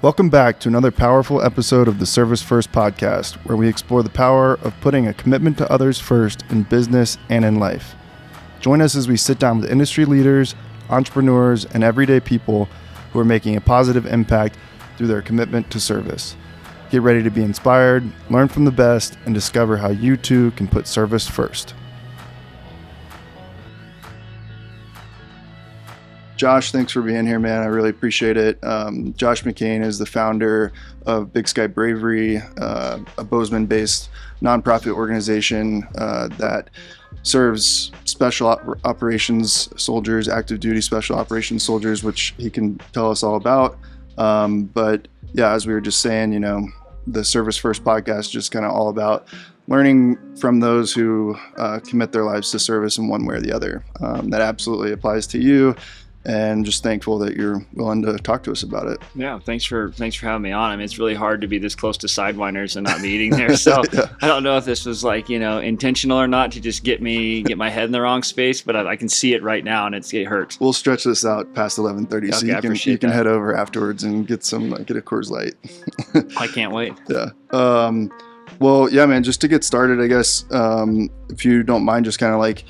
Welcome back to another powerful episode of the Service First podcast, where we explore the power of putting a commitment to others first in business and in life. Join us as we sit down with industry leaders, entrepreneurs, and everyday people who are making a positive impact through their commitment to service. Get ready to be inspired, learn from the best, and discover how you too can put service first. Josh, thanks for being here, man. I really appreciate it. Josh McCain is the founder of Big Sky Bravery, a Bozeman-based nonprofit organization that serves special operations soldiers, active duty special operations soldiers, which he can tell us all about. But yeah, as we were just saying, the Service First podcast is just kind of all about learning from those who commit their lives to service in one way or the other. That absolutely applies to you. And just thankful that you're willing to talk to us about it. Yeah, thanks for having me on. I mean, it's really hard to be this close to Sidewinders and not be eating there. So yeah. I don't know if this was intentional or not to just get my head in the wrong space, but I can see it right now, and it hurts. We'll stretch this out past 11:30, okay, so you can head over afterwards and get a Coors Light. I can't wait. Yeah. Well, yeah, man. Just to get started, I guess if you don't mind, just kind of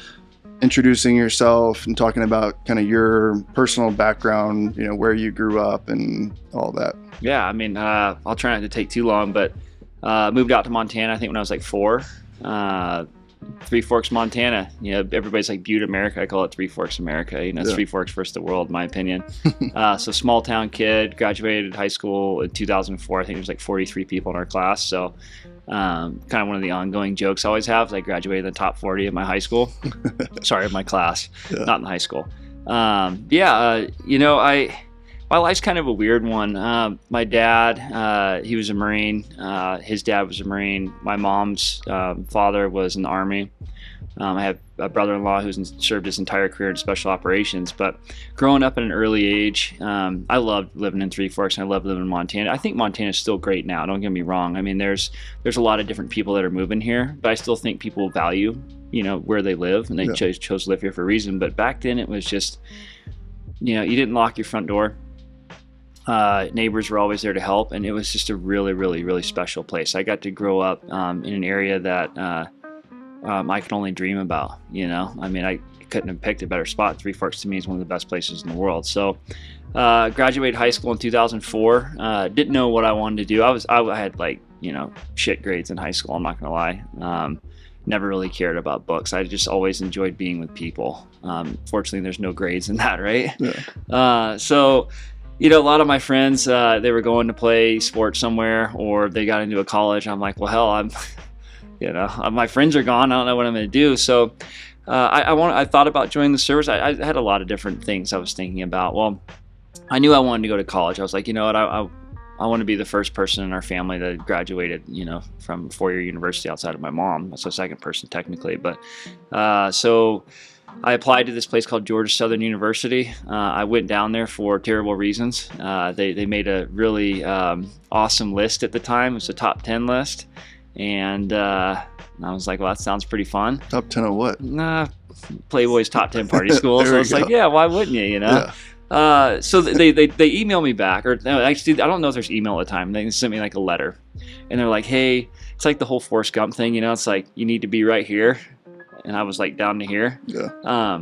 introducing yourself and talking about kind of your personal background, where you grew up and all that. Yeah, I mean, I'll try not to take too long, but moved out to Montana, I think when I was 4. Three Forks, Montana. Everybody's Butte, America. I call it Three Forks, America. It's Three Forks versus the world, in my opinion. So small town kid, graduated high school in 2004. I think there was 43 people in our class. So kind of one of the ongoing jokes I always have is I graduated in the top 40 of my high school. Sorry, of my class, not in high school. My life's kind of a weird one. My dad, he was a Marine. His dad was a Marine. My mom's father was in the Army. I have a brother-in-law who's served his entire career in special operations. But growing up at an early age, I loved living in Three Forks, and I love living in Montana. I think Montana's still great now. Don't get me wrong. I mean, there's a lot of different people that are moving here, but I still think people value, where they live, and they chose to live here for a reason. But back then, it was just, you didn't lock your front door. Neighbors were always there to help, and it was just a really, really, really special place. I got to grow up in an area that I could only dream about. I mean, I couldn't have picked a better spot. Three Forks to me is one of the best places in the world. So graduated high school in 2004. Didn't know what I wanted to do. I had shit grades in high school, I'm not gonna lie. Never really cared about books. I just always enjoyed being with people. Fortunately, there's no grades in that, right? Yeah. So a lot of my friends, they were going to play sports somewhere, or they got into a college. I'm like, well, hell, my friends are gone. I don't know what I'm going to do. So I thought about joining the service. I had a lot of different things I was thinking about. Well, I knew I wanted to go to college. I was like, what, I want to be the first person in our family that graduated, from four-year university outside of my mom. That's the second person technically. But so I applied to this place called Georgia Southern University. I went down there for terrible reasons. They made a really awesome list at the time. It was a top 10 list. And I was like, well, that sounds pretty fun. Top 10 of what? Playboy's top 10 party school. So it's like, yeah, why wouldn't you, Yeah. So they emailed me back, or no, actually, I don't know if there's email at the time. They sent me a letter. And they're like, hey, it's like the whole Forrest Gump thing, it's like, you need to be right here. And I was down to here. Yeah.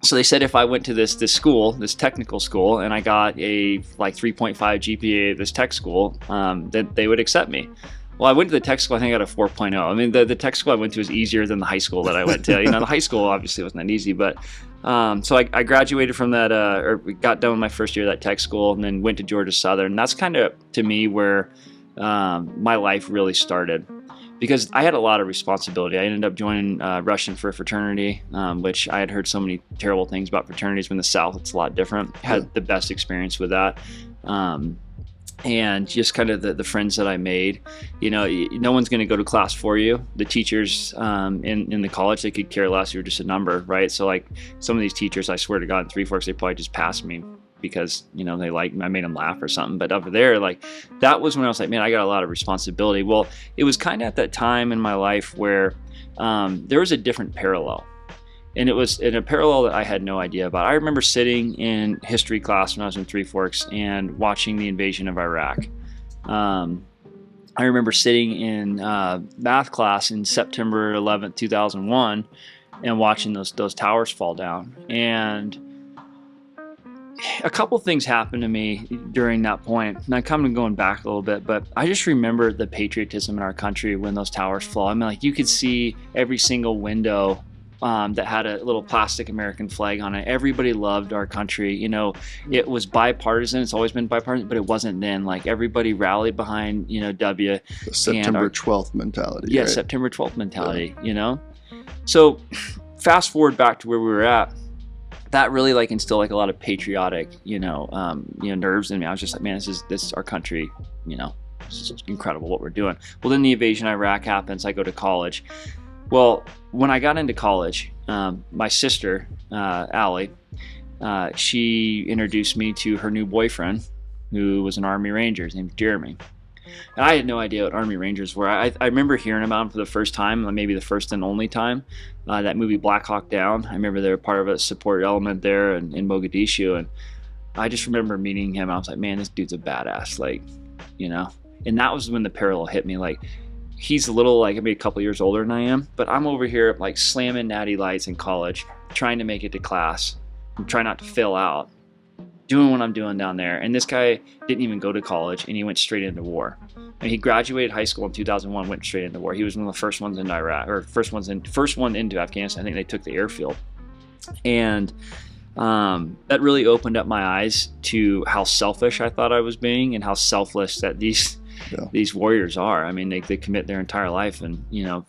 So they said if I went to this school, this technical school, and I got a 3.5 GPA at this tech school, that they would accept me. Well, I went to the tech school. I think I got a 4.0. I mean, the tech school I went to was easier than the high school that I went to. The high school obviously wasn't that easy, but so I graduated from that, or got done with my first year of that tech school, and then went to Georgia Southern. And that's kind of, to me, where my life really started. Because I had a lot of responsibility. I ended up joining Russian for a fraternity, which I had heard so many terrible things about fraternities. But in the South, it's a lot different. Had the best experience with that. And just kind of the friends that I made, no one's going to go to class for you. The teachers in the college, they could care less. You're just a number, right? So some of these teachers, I swear to God, in Three Forks, they probably just passed me because, they like me, I made them laugh or something. But over there, that was when I was like, man, I got a lot of responsibility. Well, it was kind of at that time in my life where there was a different parallel. And it was in a parallel that I had no idea about. I remember sitting in history class when I was in Three Forks and watching the invasion of Iraq. I remember sitting in math class in September 11th, 2001, and watching those towers fall down. And a couple things happened to me during that point, and I'm kind of going back a little bit, but I just remember the patriotism in our country when those towers fall. I mean, like, you could see every single window that had a little plastic American flag on it. Everybody loved our country. You know, it was bipartisan. It's always been bipartisan, but it wasn't then. Like, everybody rallied behind, you know, The September 12th mentality. Yeah, right? September 12th mentality, you know? So fast forward back to where we were at, that really like instilled like a lot of patriotic, nerves in me. I was just like, man, this is our country, you know, this is incredible what we're doing. Well, then the invasion of Iraq happens. I go to college. Well, when I got into college, my sister, Allie, she introduced me to her new boyfriend, who was an Army Ranger. His name was Jeremy. And I had no idea what Army Rangers were. I remember hearing about them for the first time, maybe the first and only time. That movie Black Hawk Down. I remember they were part of a support element there in Mogadishu. And I just remember meeting him. I was like, man, this dude's a badass. Like, you know. And that was when the parallel hit me. Like, he's a little, like, maybe a couple years older than I am. But I'm over here, like, slamming natty lights in college, trying to make it to class. I'm trying not to fail out. Doing what I'm doing down there. And this guy didn't even go to college, and he went straight into war. And he graduated high school in 2001, went straight into war. He was one of the first ones into Iraq, or first one into Afghanistan. I think they took the airfield. And that really opened up my eyes to how selfish I thought I was being, and how selfless that these warriors are. I mean, they commit their entire life, and, you know,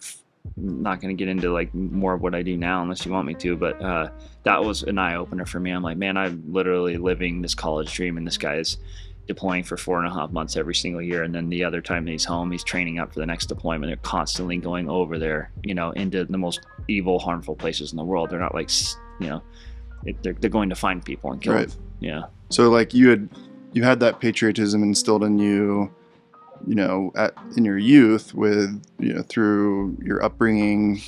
I'm not going to get into like more of what I do now unless you want me to, but that was an eye-opener for me. I'm like, man, I'm literally living this college dream, and this guy is deploying for 4.5 months every single year, and then the other time that he's home, he's training up for the next deployment. They're constantly going over there, you know, into the most evil, harmful places in the world. They're not like, you know, they're going to find people and kill them. Yeah. So like you had that patriotism instilled in you, you know, in your youth, with, you know, through your upbringing,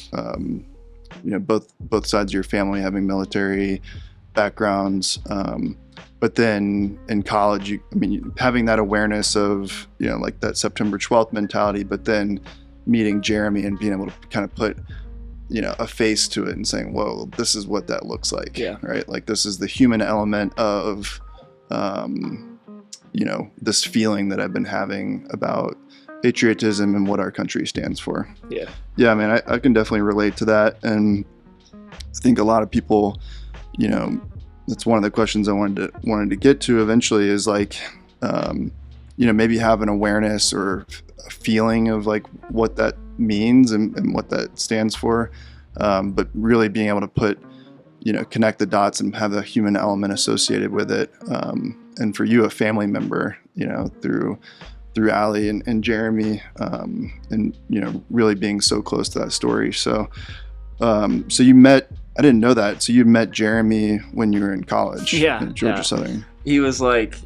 you know, both sides of your family having military backgrounds, but then in college, having that awareness of, you know, like that September 12th mentality, but then meeting Jeremy and being able to kind of put, you know, a face to it and saying, whoa, this is what that looks like. Yeah. Right. Like, this is the human element of, you know, this feeling that I've been having about patriotism and what our country stands for. Yeah. Yeah, I mean, I can definitely relate to that. And I think a lot of people, you know, that's one of the questions I wanted to get to eventually is like, you know, maybe have an awareness or a feeling of like what that means and what that stands for. But really being able to put, you know, connect the dots and have the human element associated with it. And for you, a family member, you know, through Allie and Jeremy, and, you know, really being so close to that story. So you met, I didn't know that. So you met Jeremy when you were in college. Yeah. At Georgia Southern. He was like,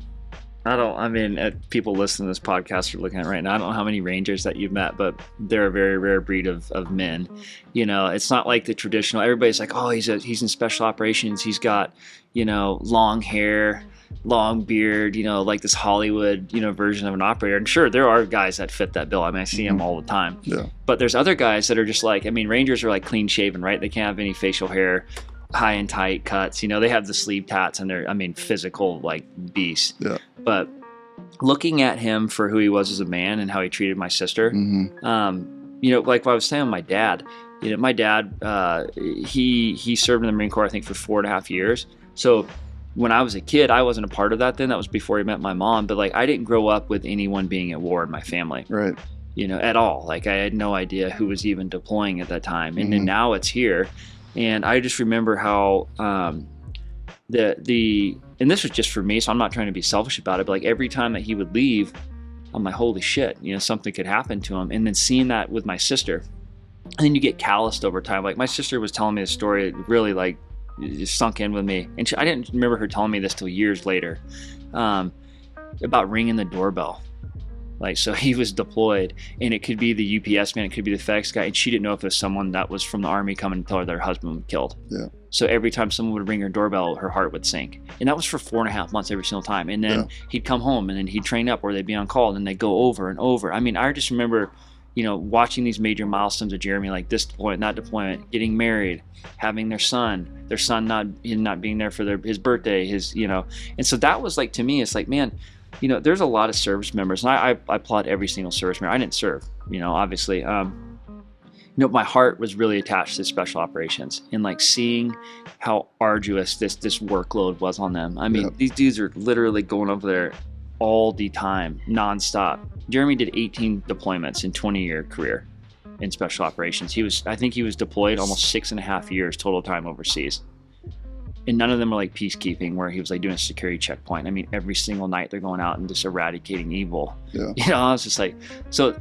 people listening to this podcast are looking at it right now. I don't know how many Rangers that you've met, but they're a very rare breed of men. You know, it's not like the traditional, everybody's like, oh, he's in special operations. He's got, you know, long hair, long beard, you know, like this Hollywood, you know, version of an operator. And sure, there are guys that fit that bill. I mean, I see them all the time. Yeah. But there's other guys that are just like, I mean, Rangers are like clean shaven, right? They can't have any facial hair, high and tight cuts. You know, they have the sleeve tats, and they're, I mean, physical like beasts. Yeah. But looking at him for who he was as a man and how he treated my sister, you know, like what I was saying with my dad, you know, my dad, he served in the Marine Corps, I think, for 4.5 years. So when I was a kid, I wasn't a part of that then. That was before he met my mom. But like, I didn't grow up with anyone being at war in my family. Right. You know, at all. Like, I had no idea who was even deploying at that time. And then now it's here. And I just remember how and this was just for me, so I'm not trying to be selfish about it, but like every time that he would leave, I'm like, holy shit, you know, something could happen to him. And then seeing that with my sister, and then you get calloused over time. Like, my sister was telling me a story that really like just sunk in with me. And I didn't remember her telling me this till years later, about ringing the doorbell. Like, so he was deployed, and it could be the UPS man, it could be the FedEx guy, and she didn't know if it was someone that was from the Army coming to tell her their husband was killed. Yeah. So every time someone would ring her doorbell, her heart would sink. And that was for 4.5 months every single time. And then he'd come home, and then he'd train up, or they'd be on call, and then they'd go over and over. I mean, I just remember, watching these major milestones of Jeremy, like this deployment, that deployment, getting married, having their son not being there for his birthday, and so that was like, to me, it's like, man, there's a lot of service members, and I applaud every single service member. I didn't serve, obviously. My heart was really attached to special operations, and like seeing how arduous this workload was on them. I mean, these dudes are literally going over there all the time, nonstop. Jeremy did 18 deployments in 20-year career in special operations. I think he was deployed almost 6.5 years total time overseas. And none of them were like peacekeeping, where he was like doing a security checkpoint. I mean, every single night they're going out and just eradicating evil. Yeah. I was just like, so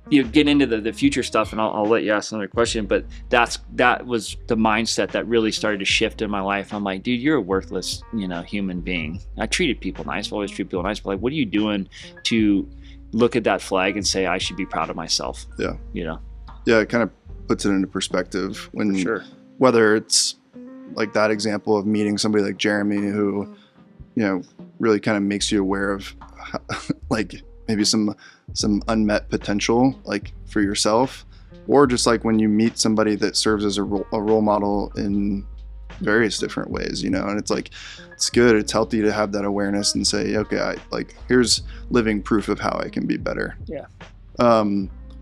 get into the future stuff, and I'll let you ask another question. But that was the mindset that really started to shift in my life. I'm like, dude, you're a worthless, human being. I treated people nice. I've always treated people nice. But like, what are you doing to look at that flag and say I should be proud of myself? Yeah. Yeah, it kind of puts it into perspective when, for sure, whether it's like that example of meeting somebody like Jeremy, who, really kind of makes you aware of like maybe some unmet potential, like for yourself, or just like when you meet somebody that serves as a role model in various different ways, and it's like, it's good, it's healthy to have that awareness and say, okay, here's living proof of how I can be better. Yeah.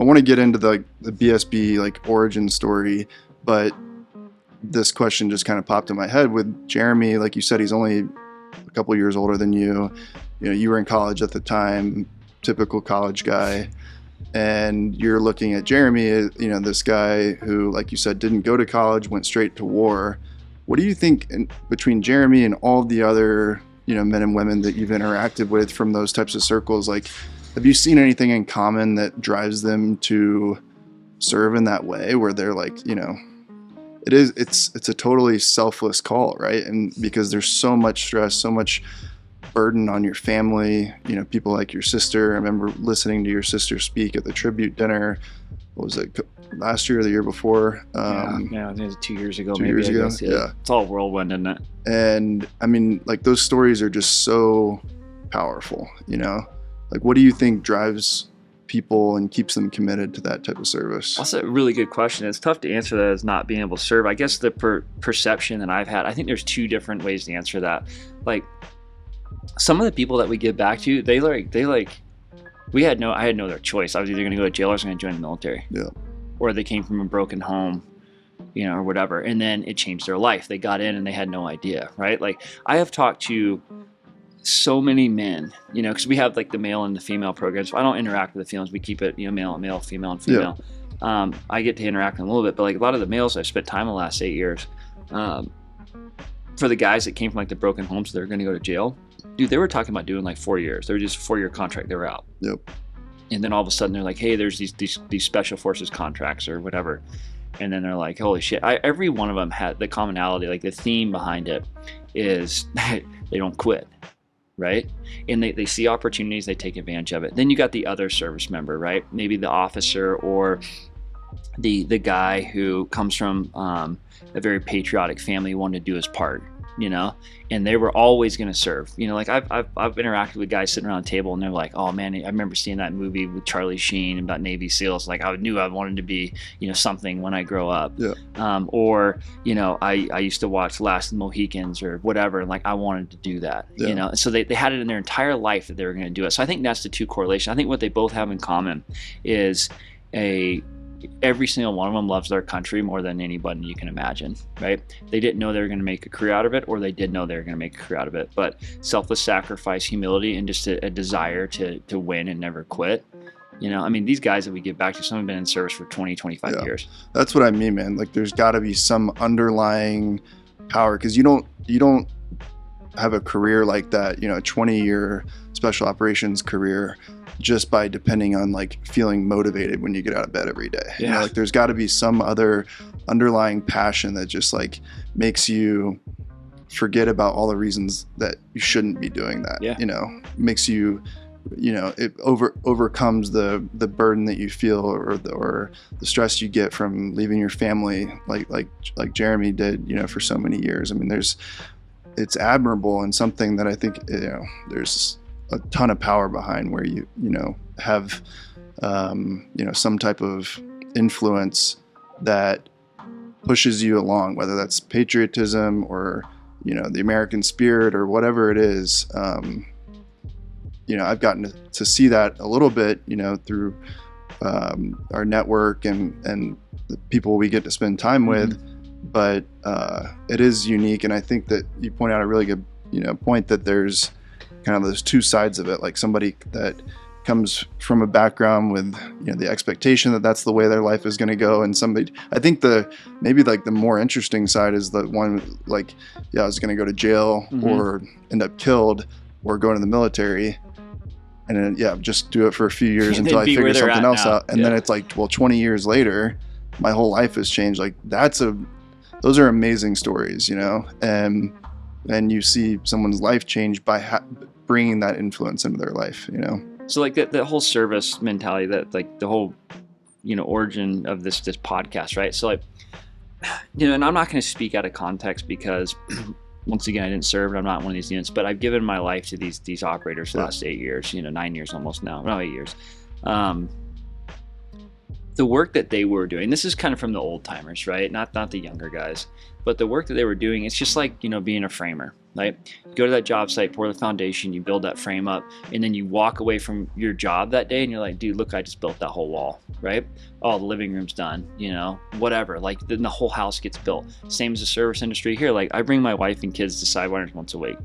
I want to get into the BSB like origin story, but this question just kind of popped in my head with Jeremy. Like you said, he's only a couple years older than you. You were in college at the time, typical college guy, and you're looking at Jeremy, this guy who, like you said, didn't go to college, went straight to war. What do you think between Jeremy and all the other, men and women that you've interacted with from those types of circles? Like, have you seen anything in common that drives them to serve in that way, where they're like, it's a totally selfless call, right? And because there's so much stress, so much burden on your family, people like your sister. I remember listening to your sister speak at the tribute dinner. What was it, last year or the year before? I think it was 2 years ago. 2 years ago, yeah. It's all whirlwind, isn't it? And I mean, like, those stories are just so powerful, Like, what do you think drives people and keeps them committed to that type of service? That's a really good question. It's tough to answer that as not being able to serve. I guess the perception that I've had, I think there's two different ways to answer that. Like, some of the people that we give back to, I had no other choice. I was either going to go to jail or I was going to join the military. Yeah. Or they came from a broken home, or whatever. And then it changed their life. They got in and they had no idea, right? Like, I have talked to so many men, because we have like the male and the female programs. I don't interact with the females. We keep it, male and male, female and female. Yeah. I get to interact with them a little bit, but like a lot of the males I've spent time in the last 8 years, for the guys that came from like the broken homes, they're going to go to jail. Dude, they were talking about doing like 4 years. They were just a 4-year contract. They were out. Yep. And then all of a sudden they're like, hey, there's these special forces contracts or whatever. And then they're like, holy shit. Every one of them had the commonality, like the theme behind it is they don't quit. Right? And they see opportunities, they take advantage of it. Then you got the other service member, right? Maybe the officer or the guy who comes from a very patriotic family, wanted to do his part, and they were always going to serve. Like I've interacted with guys sitting around a table and they're like, oh man, I remember seeing that movie with Charlie Sheen about Navy SEALs. Like I knew I wanted to be, something when I grow up. Yeah. Or, I used to watch Last of the Mohicans or whatever. And like, I wanted to do that, Yeah. So they had it in their entire life that they were going to do it. So I think that's the two correlation. I think what they both have in common is every single one of them loves their country more than anybody you can imagine, right? They didn't know they were going to make a career out of it, or they did know they were going to make a career out of it. But selfless sacrifice, humility, and just a desire to win and never quit. These guys that we give back to, some have been in service for 20, 25 years. That's what I mean, man. Like, there's got to be some underlying power, because you don't have a career like that, a 20-year special operations career, just by depending on like feeling motivated when you get out of bed every day. Yeah. Like there's got to be some other underlying passion that just like makes you forget about all the reasons that you shouldn't be doing that. Yeah. Makes you it overcomes the burden that you feel, or the stress you get from leaving your family, like Jeremy did, for so many years. I mean, it's admirable, and something that I think, there's a ton of power behind, where you have some type of influence that pushes you along, whether that's patriotism or the American spirit or whatever it is. I've gotten to see that a little bit, through our network and the people we get to spend time with. But it is unique, and I think that you point out a really good point, that there's kind of those two sides of it, like somebody that comes from a background with the expectation that that's the way their life is going to go, and somebody, I think maybe the more interesting side is the one like, I was going to go to jail or end up killed or go into the military, and then just do it for a few years until I figure something else out, and then it's like, well, 20 years later my whole life has changed. Like, those are amazing stories, and you see someone's life change by bringing that influence into their life, So like that whole service mentality, that like the whole, origin of this podcast, right? So like, and I'm not going to speak out of context, because once again, I didn't serve, and I'm not one of these units, but I've given my life to these operators the last 8 years, 9 years almost now, no, 8 years. The work that they were doing, this is kind of from the old timers, right? Not the younger guys, but the work that they were doing, it's just like, being a framer, right? You go to that job site, pour the foundation, you build that frame up, and then you walk away from your job that day and you're like, dude, look, I just built that whole wall, right? Oh, the living room's done, whatever. Like, then the whole house gets built. Same as the service industry here. Like, I bring my wife and kids to Sidewinders once a week,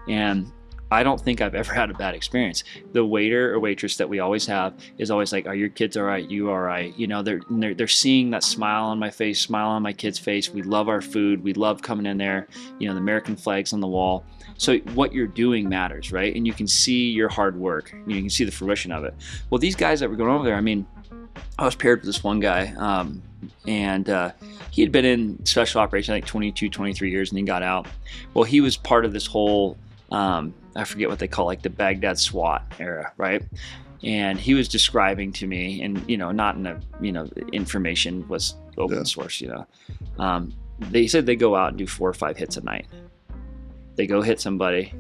and I don't think I've ever had a bad experience. The waiter or waitress that we always have is always like, are your kids all right? You all right? They're seeing that smile on my face, smile on my kid's face. We love our food. We love coming in there, the American flags on the wall. So what you're doing matters, right? And you can see your hard work. You can see the fruition of it. Well, these guys that were going over there, I mean, I was paired with this one guy, and he had been in special operations like 22, 23 years, and he got out. Well, he was part of this whole, I forget what they call, like the Baghdad SWAT era, right? And he was describing to me, and not in a information was open source. They said they go out and do 4 or 5 hits a night. They go hit somebody,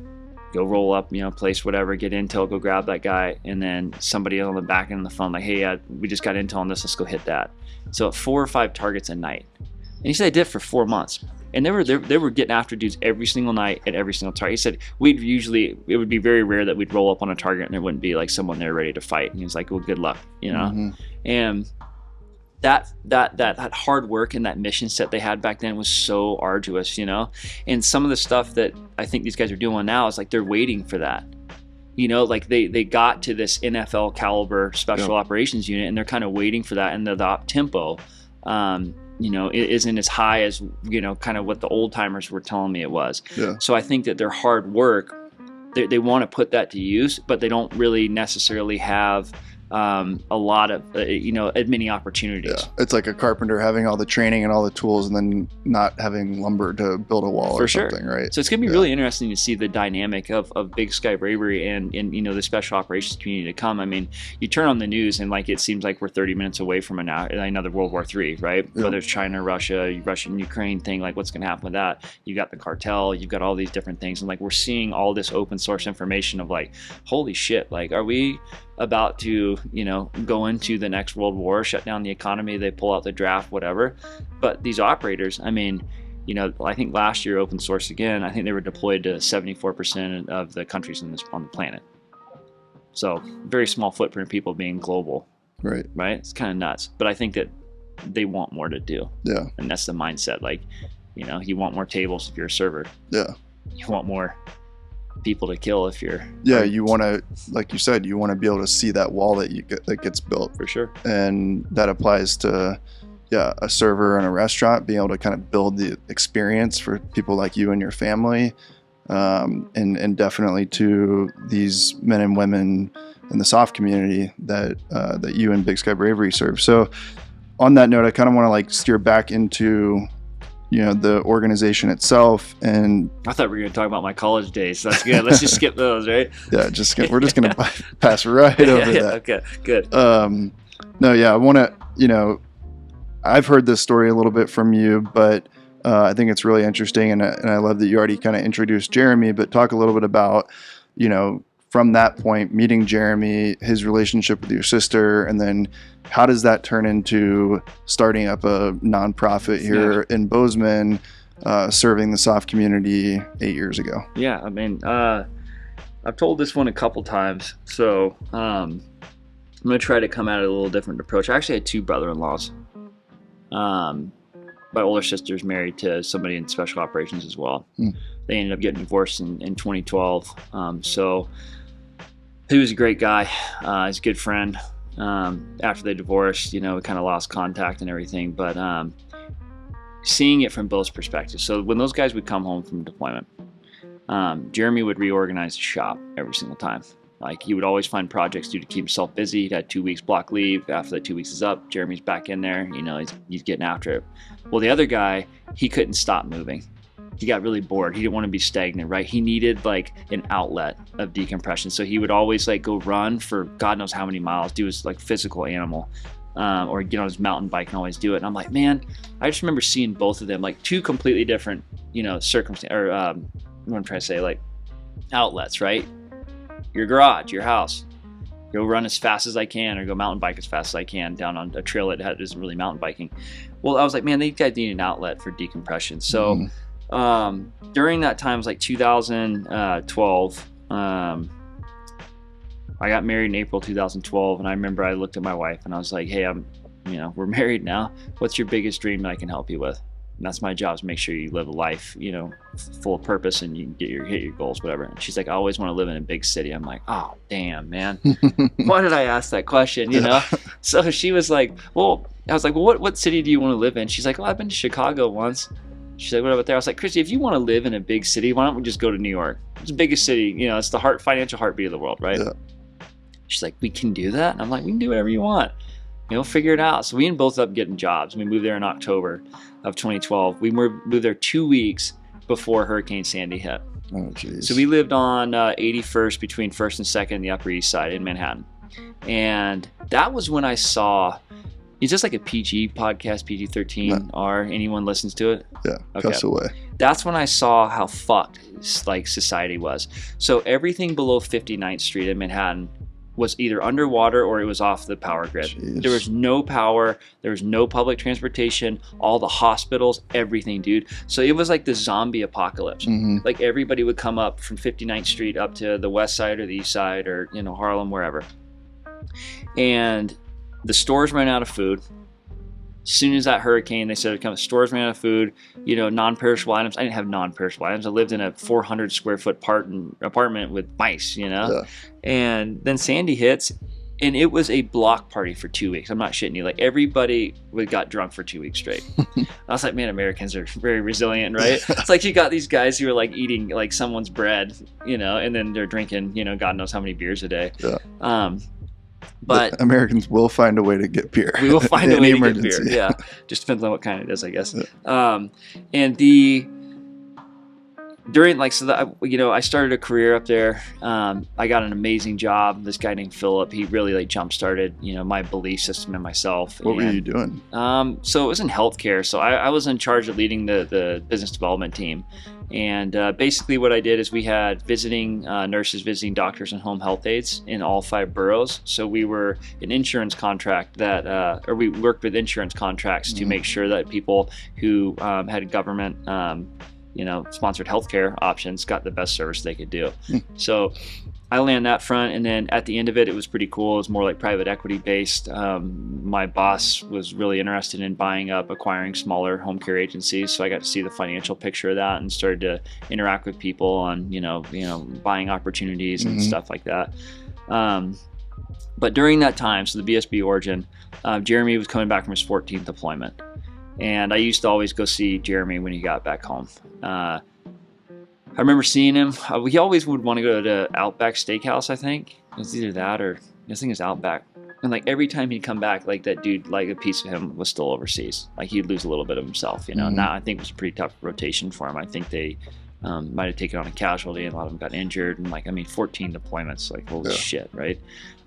go roll up, place whatever, get intel, go grab that guy, and then somebody on the back end of the phone like, hey, we just got intel on this, let's go hit that. So 4 or 5 targets a night. And he said they did it for 4 months. And they were getting after dudes every single night at every single target. He said it would be very rare that we'd roll up on a target and there wouldn't be like someone there ready to fight. And he was like, well, good luck, And that hard work and that mission set they had back then was so arduous, And some of the stuff that I think these guys are doing now is like they're waiting for that. Like they got to this NFL caliber special operations unit, and they're kind of waiting for that, and the op tempo it isn't as high as kind of what the old timers were telling me it was. So I think that their hard work, they want to put that to use, but they don't really necessarily have a lot of as many opportunities. It's like a carpenter having all the training and all the tools, and then not having lumber to build a wall or something, right? So it's gonna be really interesting to see the dynamic of Big Sky Bravery and the special operations community to come. I mean, you turn on the news and like it seems like we're 30 minutes away from another World War III, right? Whether it's China, Russia and Ukraine thing, like what's gonna happen with that? You got the cartel, you've got all these different things, and like we're seeing all this open source information of like, holy shit, like are we about to go into the next world war, shut down the economy, they pull out the draft, whatever. But these operators, I mean, I think last year open source again, I think they were deployed to 74% of the countries on the planet. So very small footprint of people being global, right? It's kind of nuts, but I think that they want more to do, and that's the mindset. Like you want more tables if you're a server, you want more people to kill if you're you want to, like you said, you want to be able to see that wall that gets built, for sure. And that applies to a server in a restaurant, being able to kind of build the experience for people like you and your family, and definitely to these men and women in the soft community that you and Big Sky Bravery serve. So on that note, I kind of want to like steer back into the organization itself. And I thought we were going to talk about my college days. So that's good. Let's just skip those, right? yeah, we're just going to pass right over that. Okay, good. No, yeah, I want to, I've heard this story a little bit from you, but I think it's really interesting, and I love that you already kind of introduced Jeremy, but talk a little bit about, from that point, meeting Jeremy, his relationship with your sister, and then how does that turn into starting up a nonprofit here in Bozeman, serving the SOF community 8 years ago? Yeah, I mean, I've told this one a couple times, so I'm going to try to come at it a little different approach. I actually had two brother-in-laws. My older sister's married to somebody in special operations as well. They ended up getting divorced in 2012. So he was a great guy. He's a good friend. After they divorced, we kind of lost contact and everything, but seeing it from both perspectives. So when those guys would come home from deployment, Jeremy would reorganize the shop every single time. Like, he would always find projects to keep himself busy. He'd had 2 weeks block leave. After that 2 weeks is up, Jeremy's back in there. He's getting after it. Well, the other guy, he couldn't stop moving. He got really bored. He didn't want to be stagnant, right? He needed like an outlet of decompression. So he would always like go run for God knows how many miles, do his like physical animal, or get on his mountain bike and always do it. And I'm like, man, I just remember seeing both of them, like two completely different, circumstances, or what I'm trying to say, like outlets, right? Your garage, your house, go run as fast as I can, or go mountain bike as fast as I can down on a trail that isn't really mountain biking. Well, I was like, man, these guys need an outlet for decompression. So during that time, it was like 2012. I got married in April 2012, and I remember I looked at my wife and I was like, hey, we're married now. What's your biggest dream that I can help you with? And that's my job, is make sure you live a life, full of purpose, and you can hit your goals, whatever. And she's like, I always want to live in a big city. I'm like, oh, damn, man. Why did I ask that question, So she was like, I was like, what city do you want to live in? She's like, I've been to Chicago once. She's like, what about there? I was like, Christy, if you want to live in a big city, why don't we just go to New York? It's the biggest city, it's the financial heartbeat of the world, right? Yeah. She's like, we can do that? And I'm like, we can do whatever you want. Figure it out. So we both up getting jobs. We moved there in October of 2012. We moved there 2 weeks before Hurricane Sandy hit. Oh, geez. So we lived on 81st between 1st and 2nd, the Upper East Side in Manhattan. And that was when I saw, is this like a PG podcast, PG-13R? Anyone listens to it? Yeah, okay. Cuss away. That's when I saw how fucked like society was. So everything below 59th Street in Manhattan was either underwater or it was off the power grid. Jeez. There was no power, there was no public transportation, all the hospitals, everything, dude. So it was like the zombie apocalypse. Like everybody would come up from 59th Street up to the west side or the east side, or Harlem, wherever. And the stores ran out of food. As soon as that hurricane, they said stores ran out of food, non-perishable items. I didn't have non-perishable items. I lived in a 400 square foot apartment with mice, Yeah. And then Sandy hits, and it was a block party for 2 weeks. I'm not shitting you. Like, everybody got drunk for 2 weeks straight. I was like, man, Americans are very resilient, right? It's like you got these guys who are like eating like someone's bread, and then they're drinking, God knows how many beers a day. Yeah. But Americans will find a way to get beer. We will find a way to get beer. Yeah, just depends on what kind it is, I guess. Yeah. I started a career up there. I got an amazing job. This guy named Philip, he really like jump started, my belief system and myself. What were you doing? So it was in healthcare. So I was in charge of leading the business development team. And basically what I did is we had visiting nurses, visiting doctors, and home health aides in all 5 boroughs. So we were an insurance contract we worked with insurance contracts to make sure that people who had government sponsored healthcare options got the best service they could do. So I land that front, and then at the end of it, it was pretty cool. It was more like private equity based. My boss was really interested in acquiring smaller home care agencies, so I got to see the financial picture of that and started to interact with people on buying opportunities and stuff like that. But during that time, so the BSB origin, Jeremy was coming back from his 14th deployment, and I used to always go see Jeremy when he got back home. I remember seeing him. He always would want to go to Outback Steakhouse, I think. It was either that or I think it was Outback. And like every time he'd come back, like that dude, like a piece of him was still overseas. Like he'd lose a little bit of himself, you know. Mm-hmm. Now I think it was a pretty tough rotation for him. I think they might have taken on a casualty, and a lot of them got injured. And like, I mean, 14 deployments, like holy shit, right?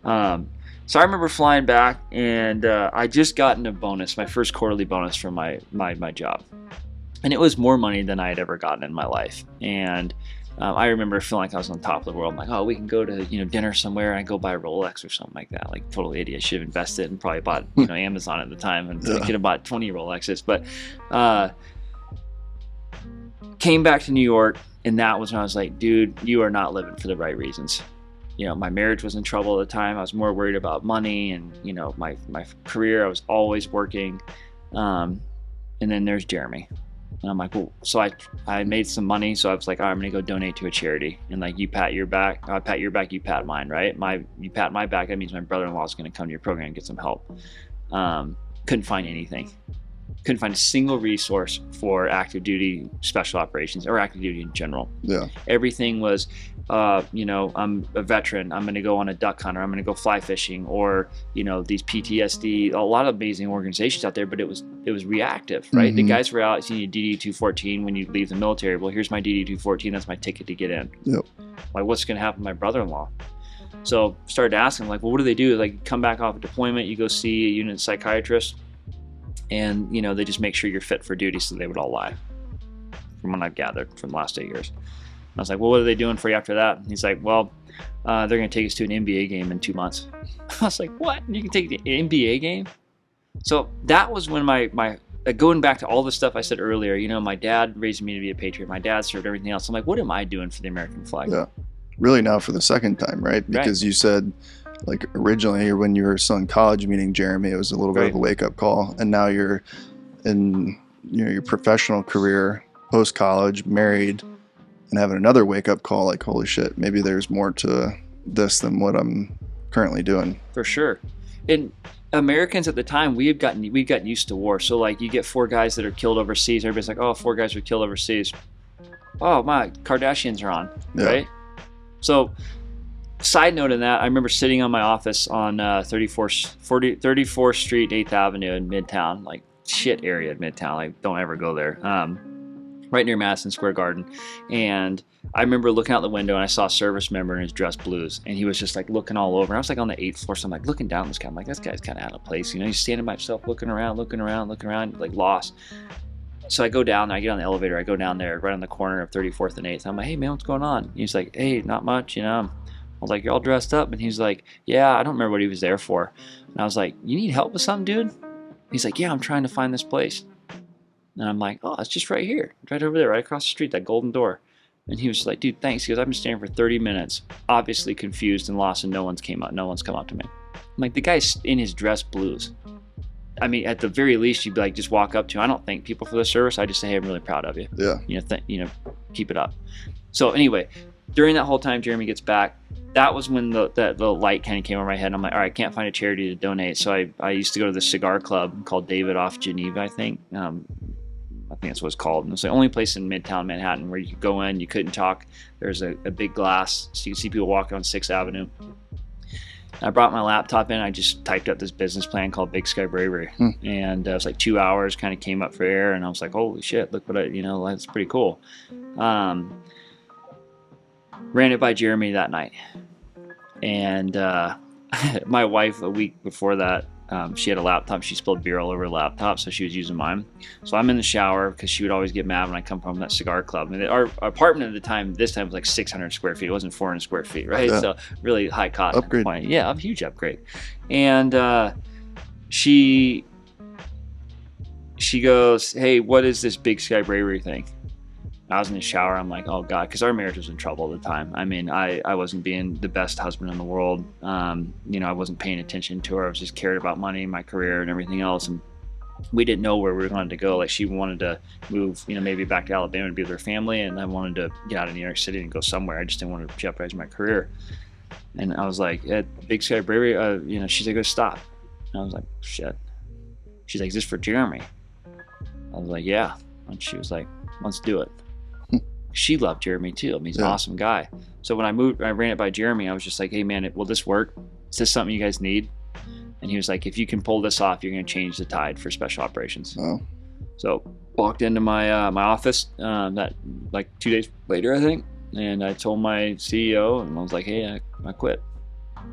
So I remember flying back, and I just gotten a bonus, my first quarterly bonus from my job, and it was more money than I had ever gotten in my life. And I remember feeling like I was on top of the world. I'm like, oh, we can go to dinner somewhere, and I go buy a Rolex or something like that. Like total idiot. Should have invested and probably bought Amazon at the time, and could have bought 20 Rolexes. But came back to New York, and that was when I was like, dude, you are not living for the right reasons. My marriage was in trouble at the time. I was more worried about money and my career. I was always working, and then there's Jeremy. And I'm like, well, so I made some money, so I was like, all right, I'm gonna go donate to a charity, and like, you pat your back, I pat your back, you pat mine, right? You pat my back, that means my brother-in-law is gonna come to your program and get some help. Couldn't find anything. Couldn't find a single resource for active duty special operations or active duty in general. Yeah. Everything was, I'm a veteran, I'm going to go on a duck hunt, or I'm going to go fly fishing, or, these PTSD, a lot of amazing organizations out there, but it was reactive, right? Mm-hmm. The guys were out, you need DD-214 when you leave the military. Well, here's my DD-214, that's my ticket to get in. Yep. Like, what's going to happen to my brother-in-law? So started asking, like, well, what do they do? Like, come back off a deployment, you go see a unit psychiatrist, and they just make sure you're fit for duty, so they would all lie, from what I've gathered from the last 8 years. I was like, well, what are they doing for you after that? And he's like, well, they're going to take us to an NBA game in 2 months. I was like, what? You can take the NBA game? So that was when my going back to all the stuff I said earlier, my dad raised me to be a patriot. My dad served everything else. I'm like, what am I doing for the American flag? Yeah. Really now for the second time, right? Because you said, like, originally when you were still in college meeting Jeremy, it was a little bit of a wake-up call, and now you're in your professional career, post-college, married, and having another wake-up call, like, holy shit, maybe there's more to this than what I'm currently doing. For sure. And Americans at the time, we've gotten used to war. So like, you get 4 guys that are killed overseas, everybody's like, oh, 4 guys were killed overseas. Oh my, Kardashians are on, right? So side note in that, I remember sitting on my office on 34th Street, 8th Avenue in Midtown, like shit area in Midtown. Like, don't ever go there. Right near Madison Square Garden. And I remember looking out the window, and I saw a service member in his dress blues, and he was just like looking all over. I was like on the 8th floor, so I'm like looking down this guy. I'm like, this guy's kind of out of place. He's standing by himself, looking around, like lost. So I go down there, I get on the elevator, I go down there right on the corner of 34th and 8th. I'm like, hey man, what's going on? And he's like, hey, not much, I was like, you're all dressed up? And he's like, yeah, I don't remember what he was there for. And I was like, you need help with something, dude? He's like, yeah, I'm trying to find this place. And I'm like, oh, it's just right here. It's right over there, right across the street, that golden door. And he was like, dude, thanks. He goes, I've been standing for 30 minutes, obviously confused and lost, and no one's come up to me. I'm like, the guy's in his dress blues. I mean, at the very least, you'd be like, just walk up to him. I don't thank people for the service. I just say, hey, I'm really proud of you. Yeah. Keep it up. So anyway, during that whole time, Jeremy gets back. That was when the light kind of came over my head. And I'm like, all right, I can't find a charity to donate. So I used to go to the cigar club called David off Geneva, I think. I think that's what it's called. And it's the only place in Midtown Manhattan where you could go in, you couldn't talk. There's a big glass, so you could see people walking on 6th Avenue. I brought my laptop in. I just typed up this business plan called Big Sky Bravery. And it was like 2 hours, kind of came up for air. And I was like, holy shit, look what that's pretty cool. Ran it by Jeremy that night. And my wife, a week before that, she had a laptop. She spilled beer all over her laptop, so she was using mine. So I'm in the shower because she would always get mad when I come from that cigar club. And our apartment at the time, this time was like 600 square feet. It wasn't 400 square feet, right? Yeah. So really high cost. Upgrade. Yeah, a huge upgrade. And she goes, hey, what is this Big Sky Bravery thing? I was in the shower. I'm like, oh God, because our marriage was in trouble at the time. I mean, I wasn't being the best husband in the world. I wasn't paying attention to her. I was just cared about money, my career, and everything else. And we didn't know where we wanted to go. Like, she wanted to move, maybe back to Alabama and be with her family, and I wanted to get out of New York City and go somewhere. I just didn't want to jeopardize my career. And I was like, at Big Sky Bravery, she's like, go stop. And I was like, shit. She's like, is this for Jeremy? I was like, yeah. And she was like, let's do it. She loved Jeremy too. I mean, he's an awesome guy. So when I ran it by Jeremy, I was just like, hey man, will this work? Is this something you guys need? And he was like, if you can pull this off, you're going to change the tide for special operations. Oh. So walked into my my office that like 2 days later, I think, and I told my CEO, and I was like, hey, I quit.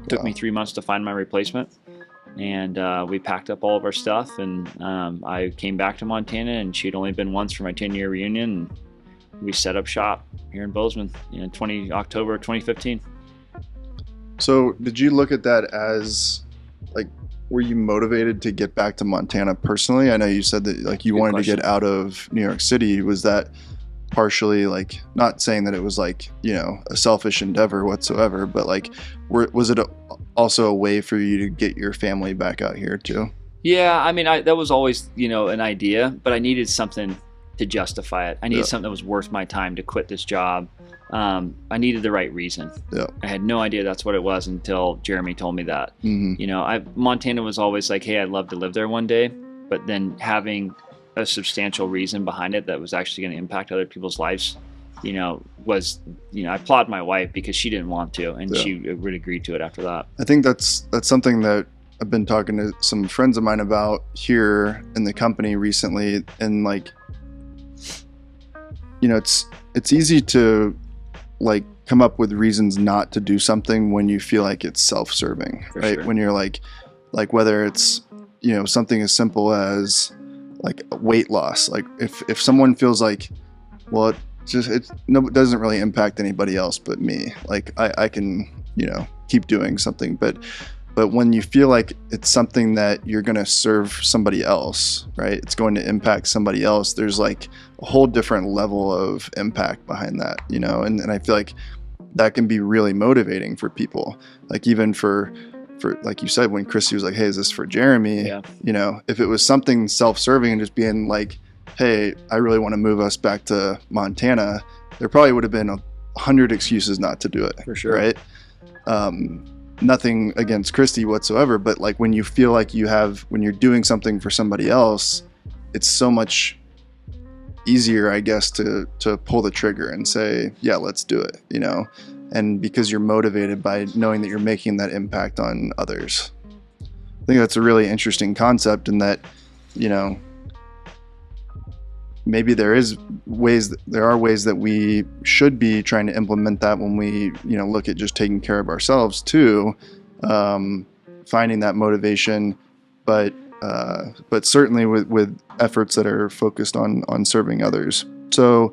It took me 3 months to find my replacement, and we packed up all of our stuff, and I came back to Montana, and she'd only been once for my 10-year reunion, and we set up shop here in Bozeman in October 2015. So did you look at that as like, were you motivated to get back to Montana personally? I know you said that like you Good wanted question. to get out of New York City. Was that partially like, not saying that it was like, you know, a selfish endeavor whatsoever, but like, was it also a way for you to get your family back out here too? Yeah, I mean, that was always, you know, an idea, but I needed something to justify it. I needed something that was worth my time to quit this job. I needed the right reason. Yeah. I had no idea that's what it was until Jeremy told me that. Mm-hmm. You know, Montana was always like, hey, I'd love to live there one day, but then having a substantial reason behind it that was actually going to impact other people's lives, you know, was, you know, I applaud my wife because she didn't want to, and she would agree to it after that. I think that's something that I've been talking to some friends of mine about here in the company recently, and like, you know, it's easy to like come up with reasons not to do something when you feel like it's self-serving, For right? sure. When you're like whether it's, you know, something as simple as like weight loss. Like if someone feels like, well, it doesn't really impact anybody else but me. Like I can, you know, keep doing something, but when you feel like it's something that you're going to serve somebody else, right? It's going to impact somebody else. There's like a whole different level of impact behind that, you know? And I feel like that can be really motivating for people. Like even for like you said, when Christy was like, hey, is this for Jeremy? Yeah. You know, if it was something self-serving and just being like, hey, I really want to move us back to Montana, there probably would have been 100 excuses not to do it. For sure. Right? Nothing against Christy whatsoever, but like when you feel like when you're doing something for somebody else, it's so much easier, I guess, to pull the trigger and say, yeah, let's do it, you know? And because you're motivated by knowing that you're making that impact on others. I think that's a really interesting concept, and that, you know, maybe there are ways that we should be trying to implement that when we, you know, look at just taking care of ourselves too, finding that motivation, but certainly with efforts that are focused on serving others. So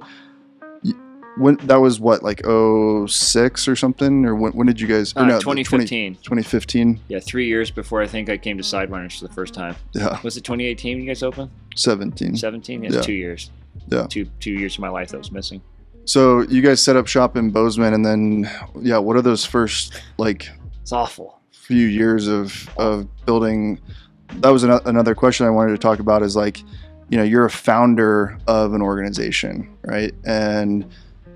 when that was what, like 06 or something, or when did you guys? Or no, 2015. 2015. Yeah, 3 years before I think I came to Sidewinners for the first time. Yeah. Was it 2018 when you guys opened? 17. 17? It's 2 years. Yeah. Two years of my life that was missing. So you guys set up shop in Bozeman, and then what are those first like It's awful. few years of building? That was another question I wanted to talk about, is like, you know, you're a founder of an organization, right? And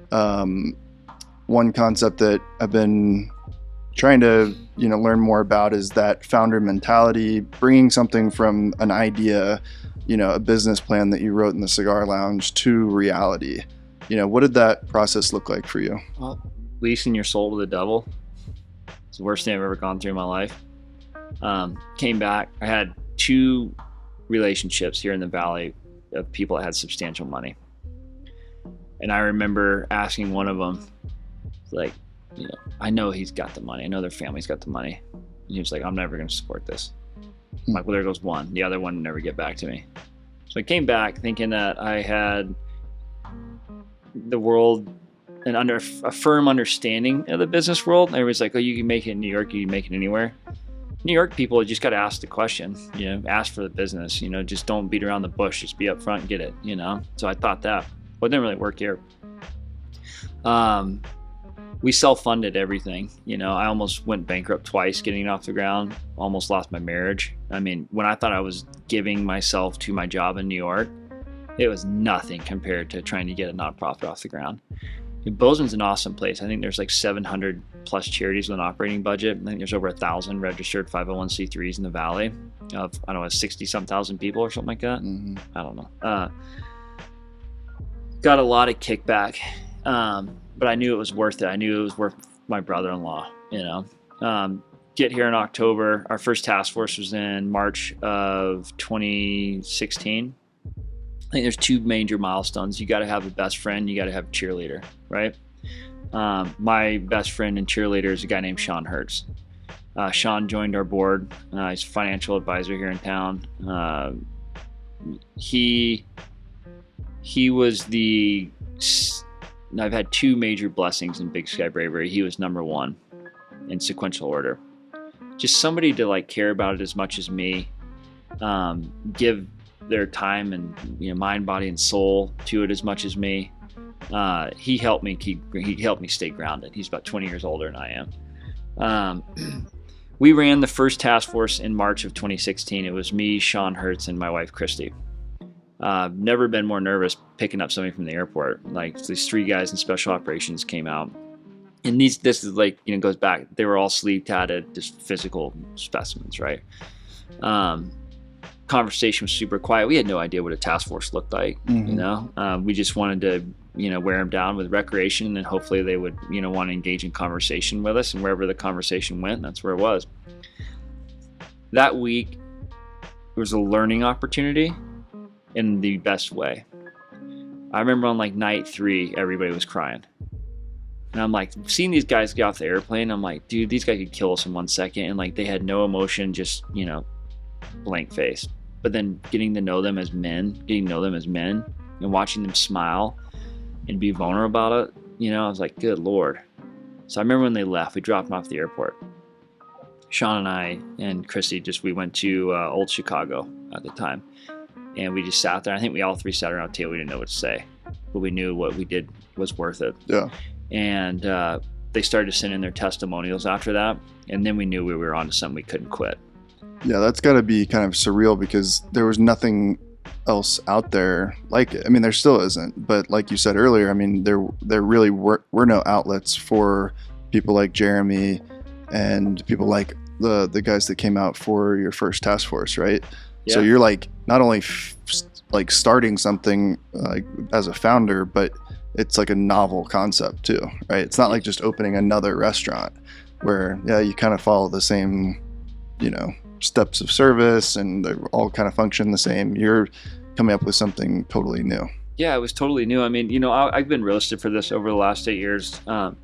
one concept that I've been trying to, you know, learn more about is that founder mentality, bringing something from an idea, you know, a business plan that you wrote in the cigar lounge to reality. You know, what did that process look like for you? Well, leasing your soul to the devil. It's the worst thing I've ever gone through in my life. Came back. I had 2 relationships here in the Valley of people that had substantial money. And I remember asking one of them, like, you know, I know he's got the money. I know their family's got the money. And he was like, I'm never going to support this. I'm like, well, there goes one. The other one would never get back to me. So I came back thinking that I had the world and under a firm understanding of the business world. Everybody's like, oh, you can make it in New York, you can make it anywhere. New York people just got to ask the question, you know, ask for the business, you know, just don't beat around the bush, just be up front and get it, you know? So I thought that, but it didn't really work here. We self-funded everything. You know, I almost went bankrupt twice getting it off the ground, almost lost my marriage. I mean, when I thought I was giving myself to my job in New York, it was nothing compared to trying to get a nonprofit off the ground. Bozeman's an awesome place. I think there's like 700 plus charities with an operating budget. I think there's over 1,000 registered 501c3s in the Valley of, I don't know, 60-some thousand people or something like that. Mm-hmm. I don't know. Got a lot of kickback, but I knew it was worth it. I knew it was worth my brother-in-law, you know. get here in October. Our first task force was in March of 2016. I think there's two major milestones. You got to have a best friend. You got to have a cheerleader, right? My best friend and cheerleader is a guy named Sean Hertz. Sean joined our board. He's a financial advisor here in town. He was I've had two major blessings in Big Sky Bravery. He was number one in sequential order. Just somebody to like care about it as much as me, give their time and mind, body, and soul to it as much as me. He helped me stay grounded. He's about 20 years older than I am. We ran the first task force in March of 2016. It was me, Sean Hertz, and my wife Christy. Never been more nervous picking up somebody from the airport. Like these three guys in special operations came out, and this is like goes back. They were all sleeve tatted, just physical specimens, right? Conversation was super quiet. We had no idea what a task force looked like. We just wanted to wear them down with recreation, and then hopefully they would want to engage in conversation with us, and wherever the conversation went, that's where it was. That week it was a learning opportunity in the best way. I remember on like night 3 everybody was crying, and I'm like seeing these guys get off the airplane, I'm like, dude, these guys could kill us in 1 second, and like they had no emotion, just blank face. But then getting to know them as men and watching them smile and be vulnerable about it, I was like, good Lord. So I remember when they left, we dropped them off the airport. Sean and I and Christy we went to Old Chicago at the time, and we just sat there. I think we all three sat around a table. We didn't know what to say, but we knew what we did was worth it. Yeah. And they started to send in their testimonials after that, and then we knew we were onto something we couldn't quit. Yeah, that's got to be kind of surreal, because there was nothing else out there like it. I mean, there still isn't, but like you said earlier, I mean, there really were no outlets for people like Jeremy and people like the guys that came out for your first task force, right? Yeah. So you're like not only like starting something like as a founder, but it's like a novel concept too, right? It's not like just opening another restaurant where you kind of follow the same steps of service and they all kind of function the same. You're coming up with something totally new. Yeah, it was totally new. I mean, I've been roasted for this over the last 8 years. I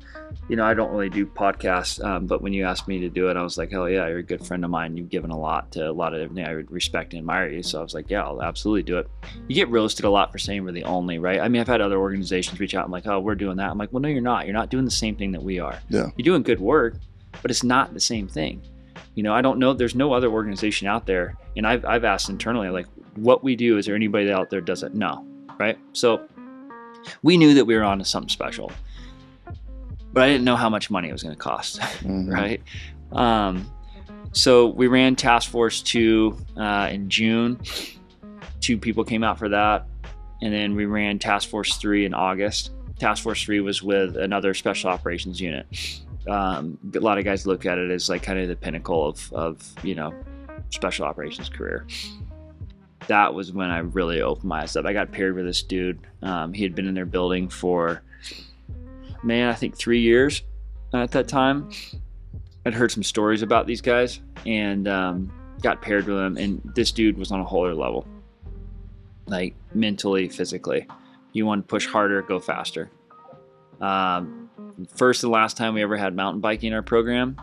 don't really do podcasts, but when you asked me to do it, I was like, hell yeah, you're a good friend of mine. You've given a lot to a lot of everything. I respect and admire you. So I was like, yeah, I'll absolutely do it. You get roasted a lot for saying we're the only, right? I mean, I've had other organizations reach out and like, oh, we're doing that. I'm like, well, no, you're not. You're not doing the same thing that we are. Yeah. You're doing good work, but it's not the same thing. I don't know. There's no other organization out there. And I've asked internally, like, what we do, is there anybody out there does it? No. Right. So we knew that we were on to something special, but I didn't know how much money it was going to cost. Mm-hmm. Right. So we ran Task Force 2 in June. 2 people came out for that. And then we ran Task Force 3 in August. Task Force 3 was with another special operations unit. A lot of guys look at it as like kind of the pinnacle of special operations career. That was when I really opened my eyes up. I got paired with this dude. He had been in their building for, I think 3 years at that time. I'd heard some stories about these guys and got paired with him. And this dude was on a whole other level, like mentally, physically. You want to push harder, go faster. First and last time we ever had mountain biking in our program,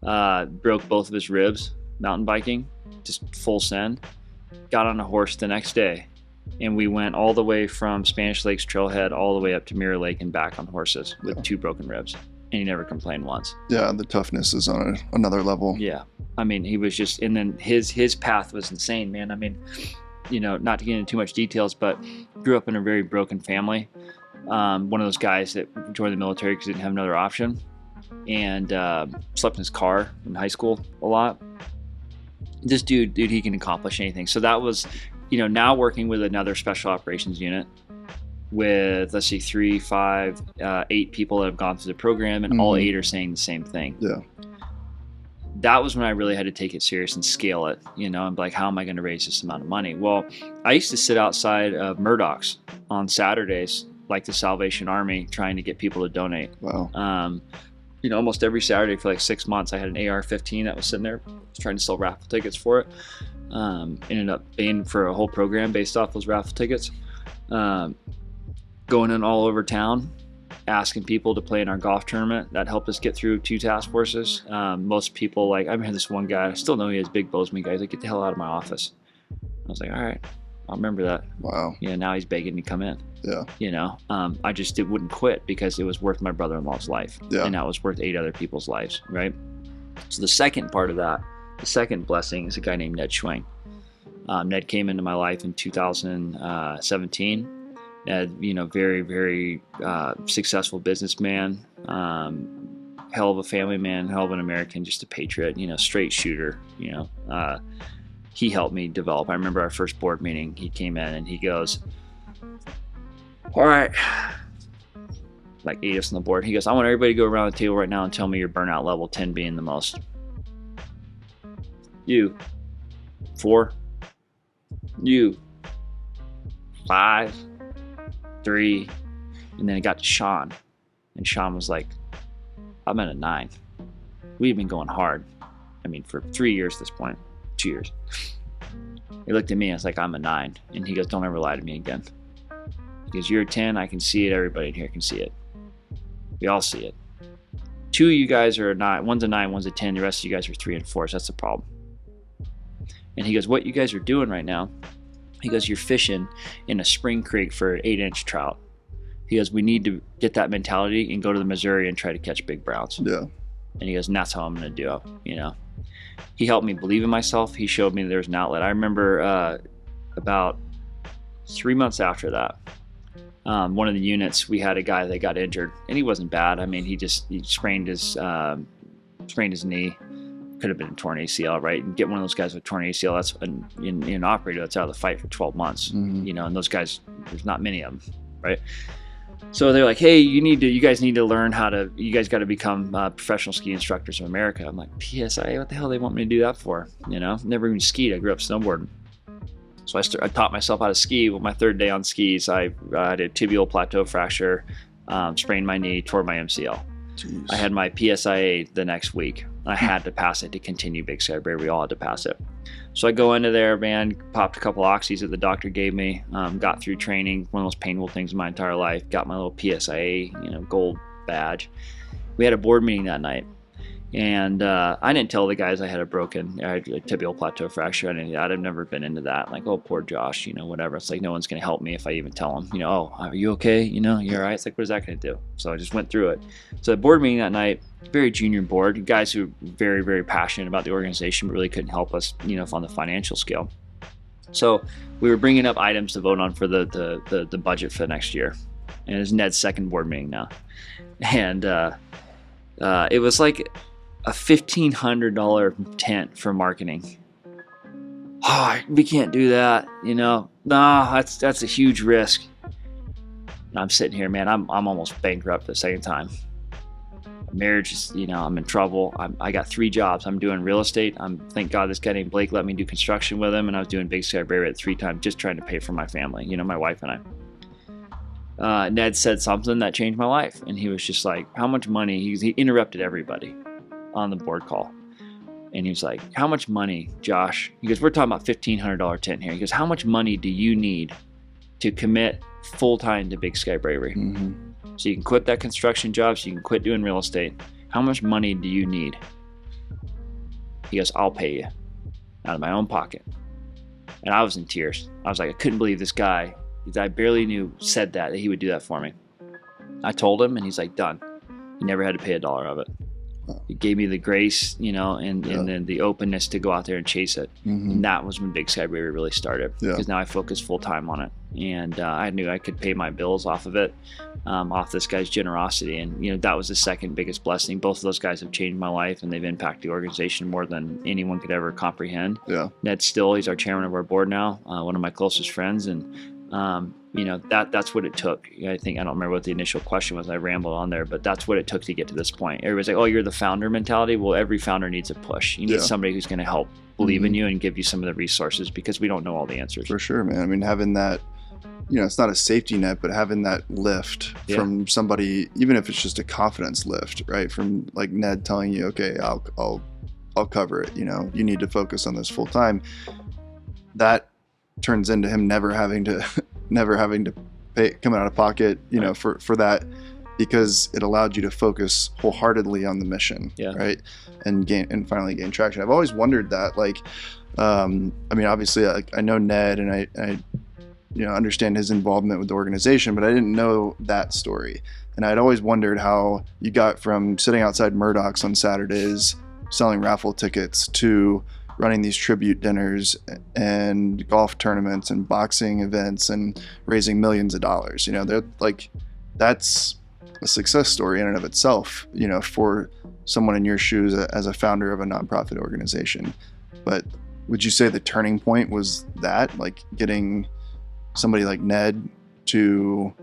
broke both of his ribs mountain biking, just full send. Got on a horse the next day, and we went all the way from Spanish Lakes Trailhead all the way up to Mirror Lake and back on horses with 2 broken ribs, and he never complained once. Yeah, the toughness is on another level. Yeah, I mean, he was just, and then his path was insane, man. I mean, not to get into too much details, but grew up in a very broken family. One of those guys that joined the military because he didn't have another option, and slept in his car in high school a lot. This dude, he can accomplish anything. So that was, now working with another special operations unit with, let's see, 3, 5, 8 people that have gone through the program, and all 8 are saying the same thing. Yeah. That was when I really had to take it serious and scale it, and be like, how am I going to raise this amount of money? Well, I used to sit outside of Murdoch's on Saturdays, like the Salvation Army, trying to get people to donate. Wow. almost every Saturday for like 6 months, I had an AR-15 that was sitting there. I was trying to sell raffle tickets for it. Ended up paying for a whole program based off those raffle tickets. Going in all over town, asking people to play in our golf tournament. That helped us get through 2 task forces. Most people, like, I remember this one guy, I still know he has big Bozeman guys, like, get the hell out of my office. I was like, all right, I'll remember that. Wow. Now he's begging to come in. Yeah. I just wouldn't quit because it was worth my brother-in-law's life. Yeah. And that was worth 8 other people's lives, right? So the second part of that, the second blessing, is a guy named Ned Schwing. Ned came into my life in 2017. Ned, very, very successful businessman, hell of a family man, hell of an American, just a patriot, straight shooter, he helped me develop. I remember our first board meeting, he came in and he goes, all right, like 8 of us on the board. He goes, I want everybody to go around the table right now and tell me your burnout level, 10 being the most. You. 4. You. 5. 3. And then it got to Sean. And Sean was like, I'm at a 9. We've been going hard. For 3 years at this point. 2 years. He looked at me and I was like, I'm a 9. And he goes, don't ever lie to me again. He goes, you're a 10, I can see it, everybody in here can see it. We all see it. 2 of you guys are a 9, one's a 9, one's a 10, the rest of you guys are 3 and 4, so that's the problem. And he goes, what you guys are doing right now, he goes, you're fishing in a spring creek for an 8-inch trout. He goes, we need to get that mentality and go to the Missouri and try to catch big browns. Yeah. And he goes, and that's how I'm going to do it, He helped me believe in myself. He showed me there's an outlet. I remember about 3 months after that, one of the units, we had a guy that got injured, and he wasn't bad. He sprained his knee. Could have been a torn ACL, right? And get one of those guys with torn ACL, that's an operator that's out of the fight for 12 months. Mm-hmm. And those guys, there's not many of them, right? So they're like, hey, you guys need to learn you guys got to become professional ski instructors of America. I'm like, PSI, what the hell they want me to do that for? Never even skied. I grew up snowboarding. So I taught myself how to ski. Well, my 3rd day on skis, I had a tibial plateau fracture, sprained my knee, tore my MCL. Jeez. I had my PSIA the next week. I had to pass it to continue Big Sky Bravery. We all had to pass it. So I go into there, man, popped a couple oxys that the doctor gave me, got through training, one of the most painful things in my entire life, got my little PSIA, gold badge. We had a board meeting that night. And I didn't tell the guys I had a tibial plateau fracture. I'd never been into that. Like, oh, poor Josh, whatever. It's like no one's going to help me if I even tell them, oh, are you okay? You're all right? It's like, what is that going to do? So I just went through it. So the board meeting that night, very junior board, guys who were very, very passionate about the organization, but really couldn't help us, on the financial scale. So we were bringing up items to vote on for the budget for the next year. And it's Ned's second board meeting now. And it was like a $1,500 tent for marketing. Oh, we can't do that, No, that's a huge risk. And I'm sitting here, man. I'm almost bankrupt the second time. Marriage is, I'm in trouble. I got 3 jobs. I'm doing real estate. Thank God this guy named Blake let me do construction with him, and I was doing Big Sky Bravery at 3 times, just trying to pay for my family. My wife and I. Ned said something that changed my life, and he was just like, how much money? He interrupted everybody on the board call, and he was like, how much money, Josh? He goes, we're talking about $1,500 tent here. He goes, how much money do you need to commit full-time to Big Sky Bravery? Mm-hmm. So you can quit that construction job, so you can quit doing real estate. How much money do you need? He goes, I'll pay you out of my own pocket. And I was in tears. I was like, I couldn't believe this guy that I barely knew said that he would do that for me. I told him, and he's like, done. He never had to pay $1 of it. He gave me the grace, and then the openness to go out there and chase it. Mm-hmm. And that was when Big Sky Bravery really started. Yeah. Because now I focus full time on it. And I knew I could pay my bills off of it, off this guy's generosity. And, that was the second biggest blessing. Both of those guys have changed my life, and they've impacted the organization more than anyone could ever comprehend. Yeah. Ned Still, he's our chairman of our board now, one of my closest friends. And, that's what it took. I don't remember what the initial question was. I rambled on there, but that's what it took to get to this point. Everybody's like, oh, you're the founder mentality. Well, every founder needs a push. You need somebody who's going to help believe in you and give you some of the resources, because we don't know all the answers. For sure, man. Having that it's not a safety net, but having that lift from somebody, even if it's just a confidence lift, right? From like Ned telling you, okay, I'll cover it. You need to focus on this full time. That turns into him never having to pay, come out of pocket, for that, because it allowed you to focus wholeheartedly on the mission, right? And finally gain traction. I've always wondered that, like, obviously I know Ned, and I understand his involvement with the organization, but I didn't know that story. And I'd always wondered how you got from sitting outside Murdoch's on Saturdays selling raffle tickets to running these tribute dinners and golf tournaments and boxing events and raising millions of dollars. They're like, that's a success story in and of itself, for someone in your shoes as a founder of a nonprofit organization. But would you say the turning point was that, like getting somebody like Ned to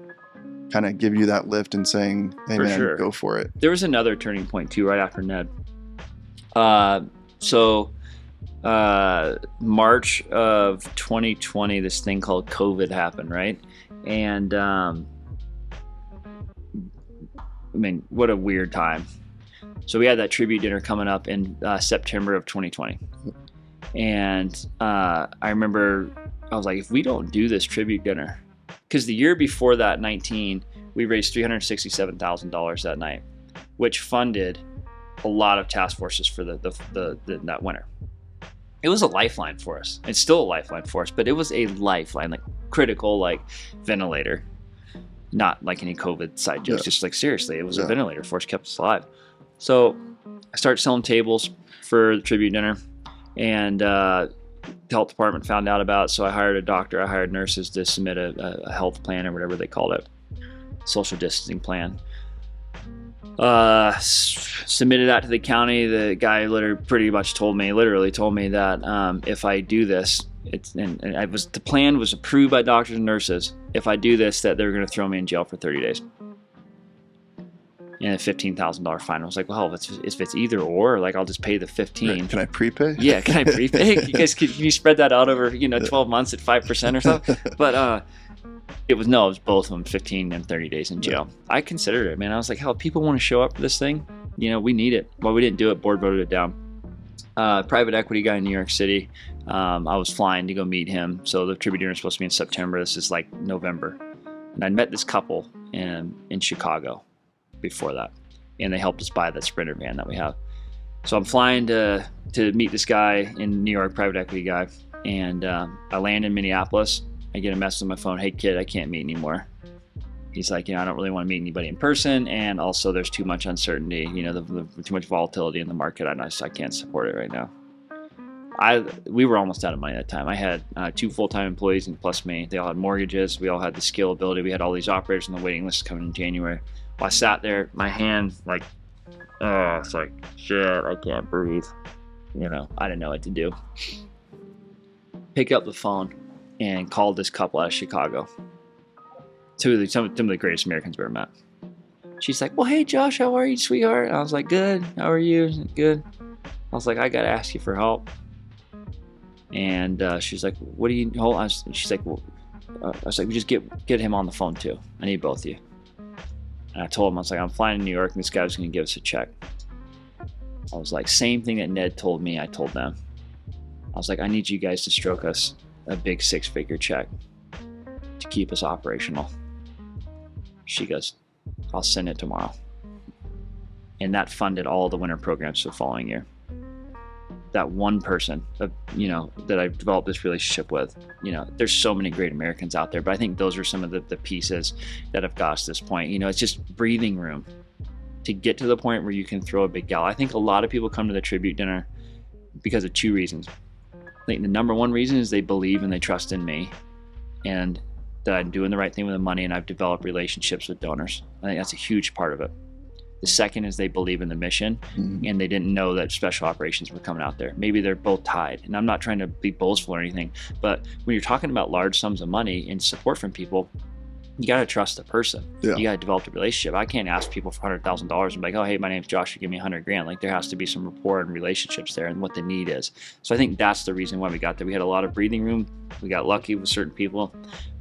kind of give you that lift and saying, hey, man, go for it? There was another turning point too, right after Ned. March of 2020, this thing called COVID happened, right? And what a weird time. So we had that tribute dinner coming up in September of 2020. And I remember I was like, if we don't do this tribute dinner, because the year before that, 19, we raised $367,000 that night, which funded a lot of task forces for that winter. It was a lifeline for us. It's still a lifeline for us, but it was a lifeline, like critical, like ventilator, not like any COVID side jokes, just like seriously, it was a ventilator for us, kept us alive. So I started selling tables for the tribute dinner, and the health department found out about it. So I hired a doctor, I hired nurses to submit a health plan or whatever they called it, social distancing plan. Submitted that to the county. The guy literally told me that if I do this, the plan was approved by doctors and nurses. If I do this, that they're going to throw me in jail for 30 days. And a $15,000 fine. I was like, well, if it's either or, like I'll just pay the 15. Right. Can I prepay? Yeah, can I prepay? You guys, can you spread that out over 12 months at 5% or something? But it was both of them, 15 and 30 days in jail. I considered it, man. I was like, hell, people want to show up for this thing. We need it. Well, we didn't do it. Board voted it down. Private equity guy in New York City. I was flying to go meet him. So the tribute dinner is supposed to be in September. This is like November. And I met this couple in Chicago before that. And they helped us buy that Sprinter van that we have. So I'm flying to meet this guy in New York, private equity guy. And I land in Minneapolis. I get a message on my phone, hey kid, I can't meet anymore. He's like, I don't really want to meet anybody in person, and also there's too much uncertainty, too much volatility in the market. I can't support it right now. We were almost out of money at that time. I had 2 full-time employees and plus me. They all had mortgages. We all had the scalability. We had all these operators on the waiting list coming in January. Well, I sat there, my hand it's like, shit, I can't breathe. I didn't know what to do. Pick up the phone and called this couple out of Chicago. Some of the greatest Americans I've ever met. She's like, well, hey, Josh, how are you, sweetheart? And I was like, good. How are you? Good. I was like, I got to ask you for help. And she's like, what do you hold on? She's like, well, I was like, we just get him on the phone too. I need both of you. And I told him, I was like, I'm flying to New York and this guy was going to give us a check. I was like, same thing that Ned told me, I told them. I was like, I need you guys to stroke us a big 6-figure check to keep us operational. She goes, I'll send it tomorrow. And that funded all the winter programs for the following year. That one person, that I've developed this relationship with, there's so many great Americans out there, but I think those are some of the pieces that have got us to this point. It's just breathing room to get to the point where you can throw a big gala. I think a lot of people come to the tribute dinner because of 2 reasons. I think the number one reason is they believe and they trust in me and that I'm doing the right thing with the money, and I've developed relationships with donors. I think that's a huge part of it. The second is they believe in the mission, and they didn't know that special operations were coming out there. Maybe they're both tied, and I'm not trying to be boastful or anything, but when you're talking about large sums of money and support from people, you got to trust the person. Yeah. You got to develop a relationship. I can't ask people for $100,000 and be like, oh, hey, my name's Josh, you give me $100,000. Like, there has to be some rapport and relationships there and what the need is. So I think that's the reason why we got there. We had a lot of breathing room. We got lucky with certain people,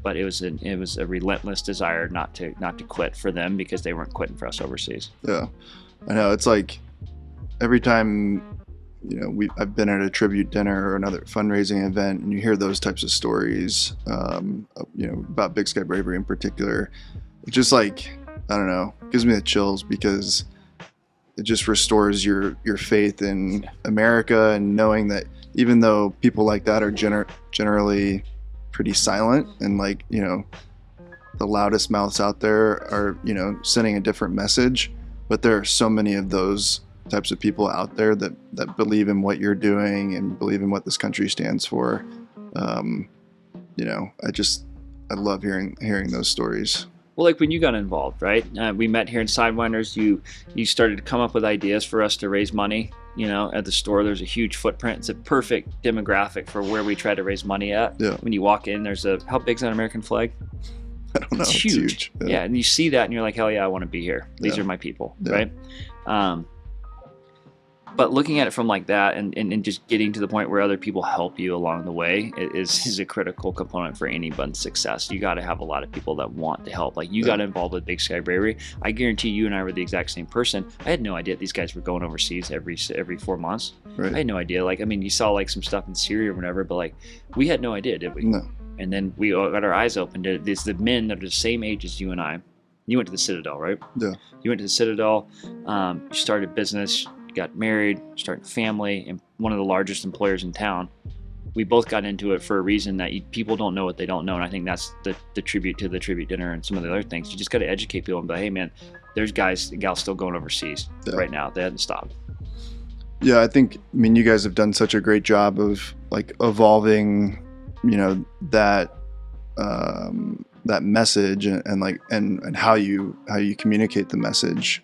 but it was a relentless desire not to quit for them because they weren't quitting for us overseas. Yeah, I know. It's like every time, I've been at a tribute dinner or another fundraising event, and you hear those types of stories, about Big Sky Bravery in particular. It just, like, I don't know, gives me the chills, because it just restores your faith in America, and knowing that even though people like that are generally pretty silent, and, like, the loudest mouths out there are, sending a different message, but there are so many of those types of people out there that believe in what you're doing and believe in what this country stands for. I love hearing those stories. Well, like when you got involved, right? We met here in Sidewinders. You started to come up with ideas for us to raise money. At the store, there's a huge footprint. It's a perfect demographic for where we try to raise money at. Yeah. When you walk in, how big's that American flag? I don't know. It's huge. Yeah, and you see that, and you're like, hell yeah, I want to be here. These are my people, right? But looking at it from like that, and just getting to the point where other people help you along the way is a critical component for anybody's success. You got to have a lot of people that want to help. Like, you got involved with Big Sky Bravery. I guarantee you and I were the exact same person. I had no idea these guys were going overseas every 4 months. Right. I had no idea. Like, I mean, you saw like some stuff in Syria or whatever, but like, we had no idea, did we? No. And then we got our eyes opened. It's the men that are the same age as you and I. You went to the Citadel, right? Yeah. You went to the Citadel. You started a business. Got married, started a family, and one of the largest employers in town. We both got into it for a reason that people don't know what they don't know, and I think that's the tribute to the tribute dinner and some of the other things. You just got to educate people and be like, hey man, there's guys and gals still going overseas right now. They hadn't stopped. Yeah, I mean, you guys have done such a great job of, like, evolving, that message and how you communicate the message.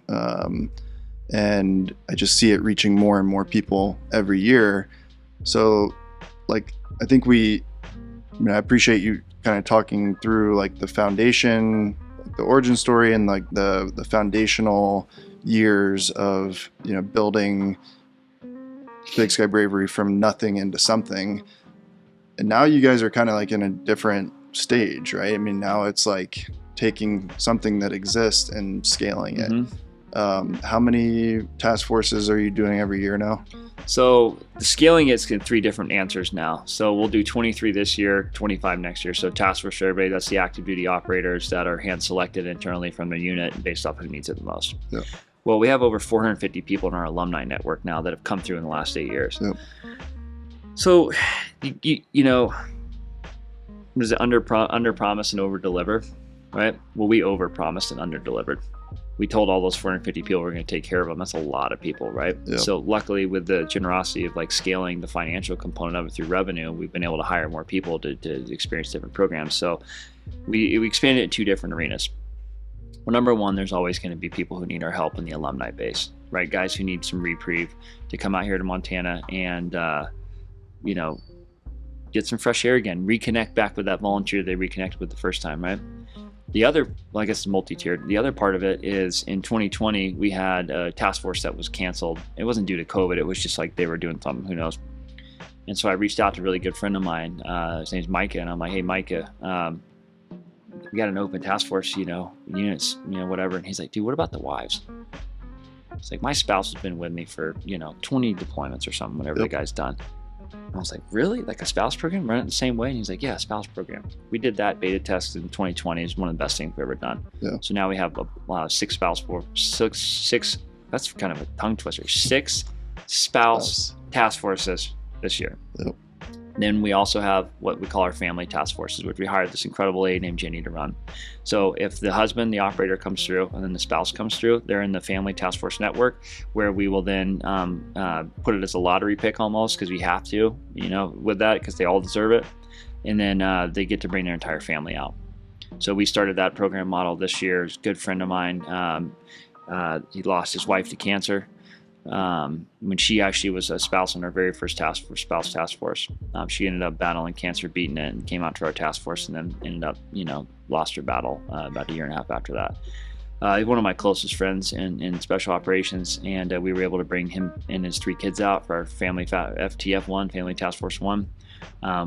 And I just see it reaching more and more people every year. So, like, I think I appreciate you kind of talking through, like, the foundation, like the origin story, and, like, the foundational years of, building Big Sky Bravery from nothing into something. And now you guys are kind of like in a different stage, right? I mean, now it's like taking something that exists and scaling it. Mm-hmm. How many task forces are you doing every year now? So the scaling is in 3 different answers now. So we'll do 23 this year, 25 next year. So task force everybody, that's the active duty operators that are hand selected internally from the unit based off who needs it the most. Yeah. Well, we have over 450 people in our alumni network now that have come through in the last 8 years. Yep. So, was it under promise and over deliver, right? Well, we over promised and under delivered. We told all those 450 people we're going to take care of them. That's a lot of people, right? Yep. So luckily, with the generosity of, like, scaling the financial component of it through revenue, we've been able to hire more people to experience different programs. So we expanded it in 2 different arenas. Well, number one, there's always going to be people who need our help in the alumni base, right? Guys who need some reprieve to come out here to Montana and, get some fresh air again, reconnect back with that volunteer they reconnected with the first time, right? The other, well, I guess it's multi-tiered. The other part of it is in 2020, we had a task force that was canceled. It wasn't due to COVID. It was just like they were doing something, who knows. And so I reached out to a really good friend of mine. His name's Micah. And I'm like, hey, Micah, we got an open task force, units, whatever. And he's like, dude, what about the wives? It's like, my spouse has been with me for, 20 deployments or something, whatever the guy's done. And I was like, really? Like a spouse program? Run it the same way? And he's like, yeah, spouse program. We did that beta test in 2020. It's one of the best things we've ever done. Yeah. So now we have six, that's kind of a tongue twister, 6 spouse task forces this year. Yep. Then we also have what we call our family task forces, which we hired this incredible lady named Jenny to run. So if the husband, the operator, comes through and then the spouse comes through, they're in the family task force network, where we will then put it as a lottery pick almost, because we have to, with that, because they all deserve it. And then they get to bring their entire family out. So we started that program model this year. It's a good friend of mine. He lost his wife to cancer. when she actually was a spouse on our very first spouse task force. She ended up battling cancer, beating it, and came out to our task force, and then ended up, lost her battle about a year and a half after that. He's one of my closest friends in special operations, and we were able to bring him and his 3 kids out for our family FTF1, Family Task Force 1.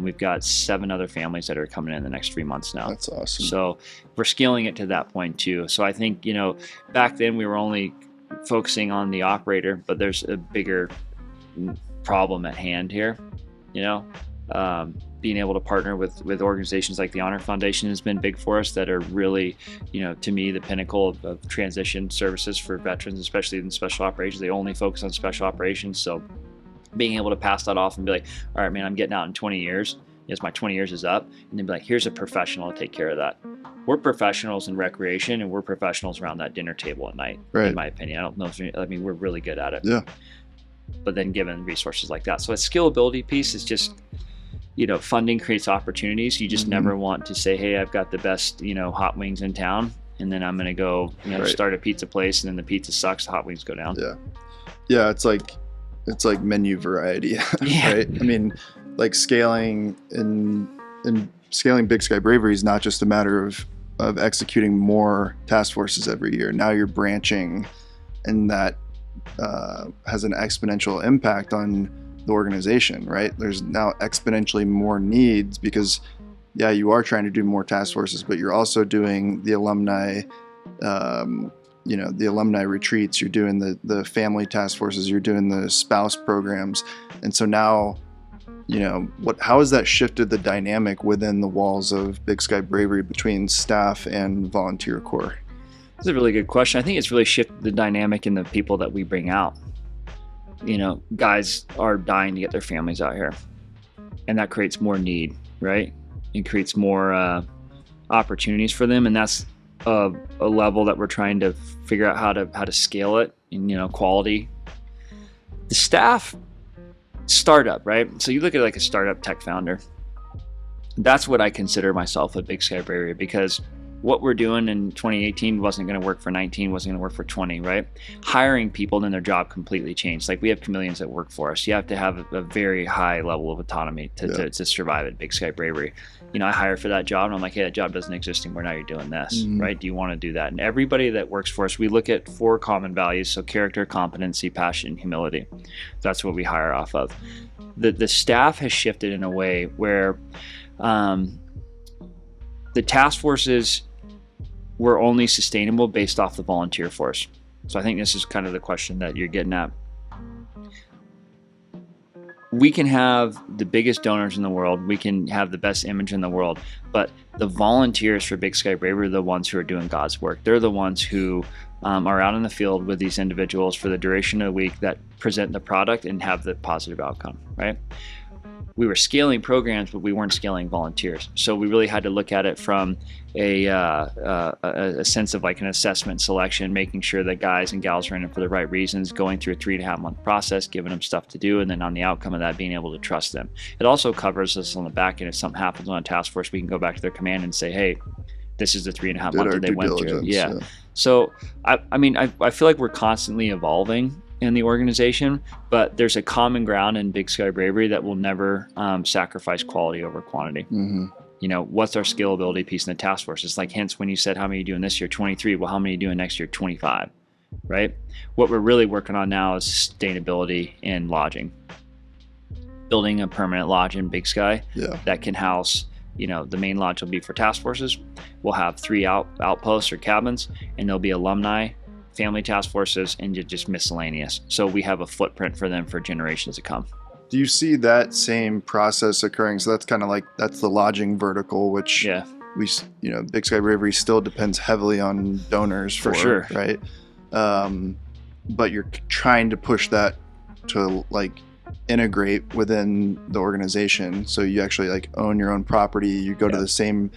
We've got 7 other families that are coming in the next 3 months now. That's awesome. So we're scaling it to that point too. So I think, back then we were only focusing on the operator, but there's a bigger problem at hand here. Being able to partner with organizations like the Honor Foundation has been big for us, that are really, to me, the pinnacle of transition services for veterans, especially in special operations. They only focus on special operations. So being able to pass that off and be like, all right, man, I'm getting out in 20 years. Yes, my 20 years is up. And then be like, here's a professional to take care of that. We're professionals in recreation, and we're professionals around that dinner table at night, right, in my opinion. I don't know we're really good at it. Yeah. But then given resources like that. So a scalability piece is just, funding creates opportunities. You just never want to say, hey, I've got the best, hot wings in town, and then I'm going to go, right, start a pizza place, and then the pizza sucks, the hot wings go down. Yeah. Yeah. It's like menu variety, Yeah. right? I mean, like scaling scaling Big Sky Bravery is not just a matter of executing more task forces every year. Now you're branching, and that has an exponential impact on the organization, right? There's now exponentially more needs because, yeah, you are trying to do more task forces, but you're also doing the alumni, the alumni retreats, you're doing the family task forces, you're doing the spouse programs. And so now, how has that shifted the dynamic within the walls of Big Sky Bravery between staff and volunteer corps? That's a really good question. I think it's really shifted the dynamic in the people that we bring out. Guys are dying to get their families out here, and that creates more need, right? It creates more opportunities for them, and that's a level that we're trying to figure out how to scale it, and quality. The staff startup, right? So you look at like a startup tech founder. That's what I consider myself at Big Sky Bravery, because what we're doing in 2018 wasn't going to work for 19, wasn't going to work for 20, right? Hiring people, then their job completely changed. Like, we have chameleons that work for us. You have to have a very high level of autonomy to survive at Big Sky Bravery. I hire for that job, and I'm like, hey, that job doesn't exist anymore. Now you're doing this, right? Do you want to do that? And everybody that works for us, we look at 4 common values. So character, competency, passion, and humility. That's what we hire off of. The staff has shifted in a way where the task forces were only sustainable based off the volunteer force. So I think this is kind of the question that you're getting at. We can have the biggest donors in the world, we can have the best image in the world, but the volunteers for Big Sky Bravery are the ones who are doing God's work. They're the ones who are out in the field with these individuals for the duration of the week, that present the product and have the positive outcome, right? We were scaling programs, but we weren't scaling volunteers. So we really had to look at it from a sense of like an assessment selection, making sure that guys and gals are in it for the right reasons, going through a 3.5-month process, giving them stuff to do, and then on the outcome of that, being able to trust them. It also covers us on the back end. If something happens on a task force, we can go back to their command and say, hey, this is the 3.5 months that they went through. Yeah. So I feel like we're constantly evolving in the organization, but there's a common ground in Big Sky Bravery that will never sacrifice quality over quantity. What's our scalability piece in the task force? It's like, hence when you said, how many are you doing this year? 23. Well, how many are you doing next year? 25, right? What we're really working on now is sustainability in lodging. Building a permanent lodge in Big Sky that can house, the main lodge will be for task forces. We'll have 3 outposts or cabins, and there'll be alumni, family task forces, and just miscellaneous. So we have a footprint for them for generations to come. Do you see that same process occurring? So that's kind of like, that's the lodging vertical, which Big Sky Bravery still depends heavily on donors for sure, right? But you're trying to push that to like integrate within the organization. So you actually like own your own property. You go to the same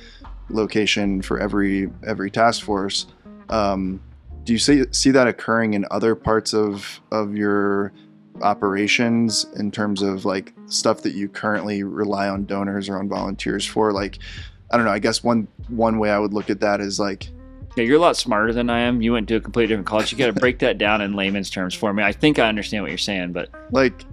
location for every task force. Do you see that occurring in other parts of your operations in terms of like stuff that you currently rely on donors or on volunteers for? Like, I don't know, I guess one way I would look at that is like, Yeah, you're a lot smarter than I am. You went to a completely different college. You got to break that down in layman's terms for me. I think I understand what you're saying, but like,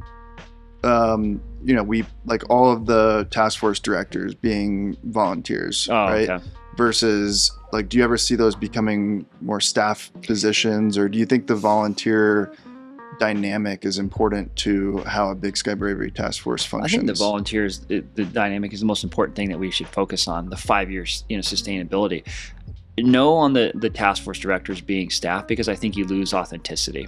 we like all of the task force directors being volunteers, right? Okay. Versus like, do you ever see those becoming more staff positions, or do you think the volunteer dynamic is important to how a Big Sky Bravery task force functions? I think the volunteers, the dynamic is the most important thing that we should focus on. The 5 years, sustainability. No on the task force directors being staff, because I think you lose authenticity.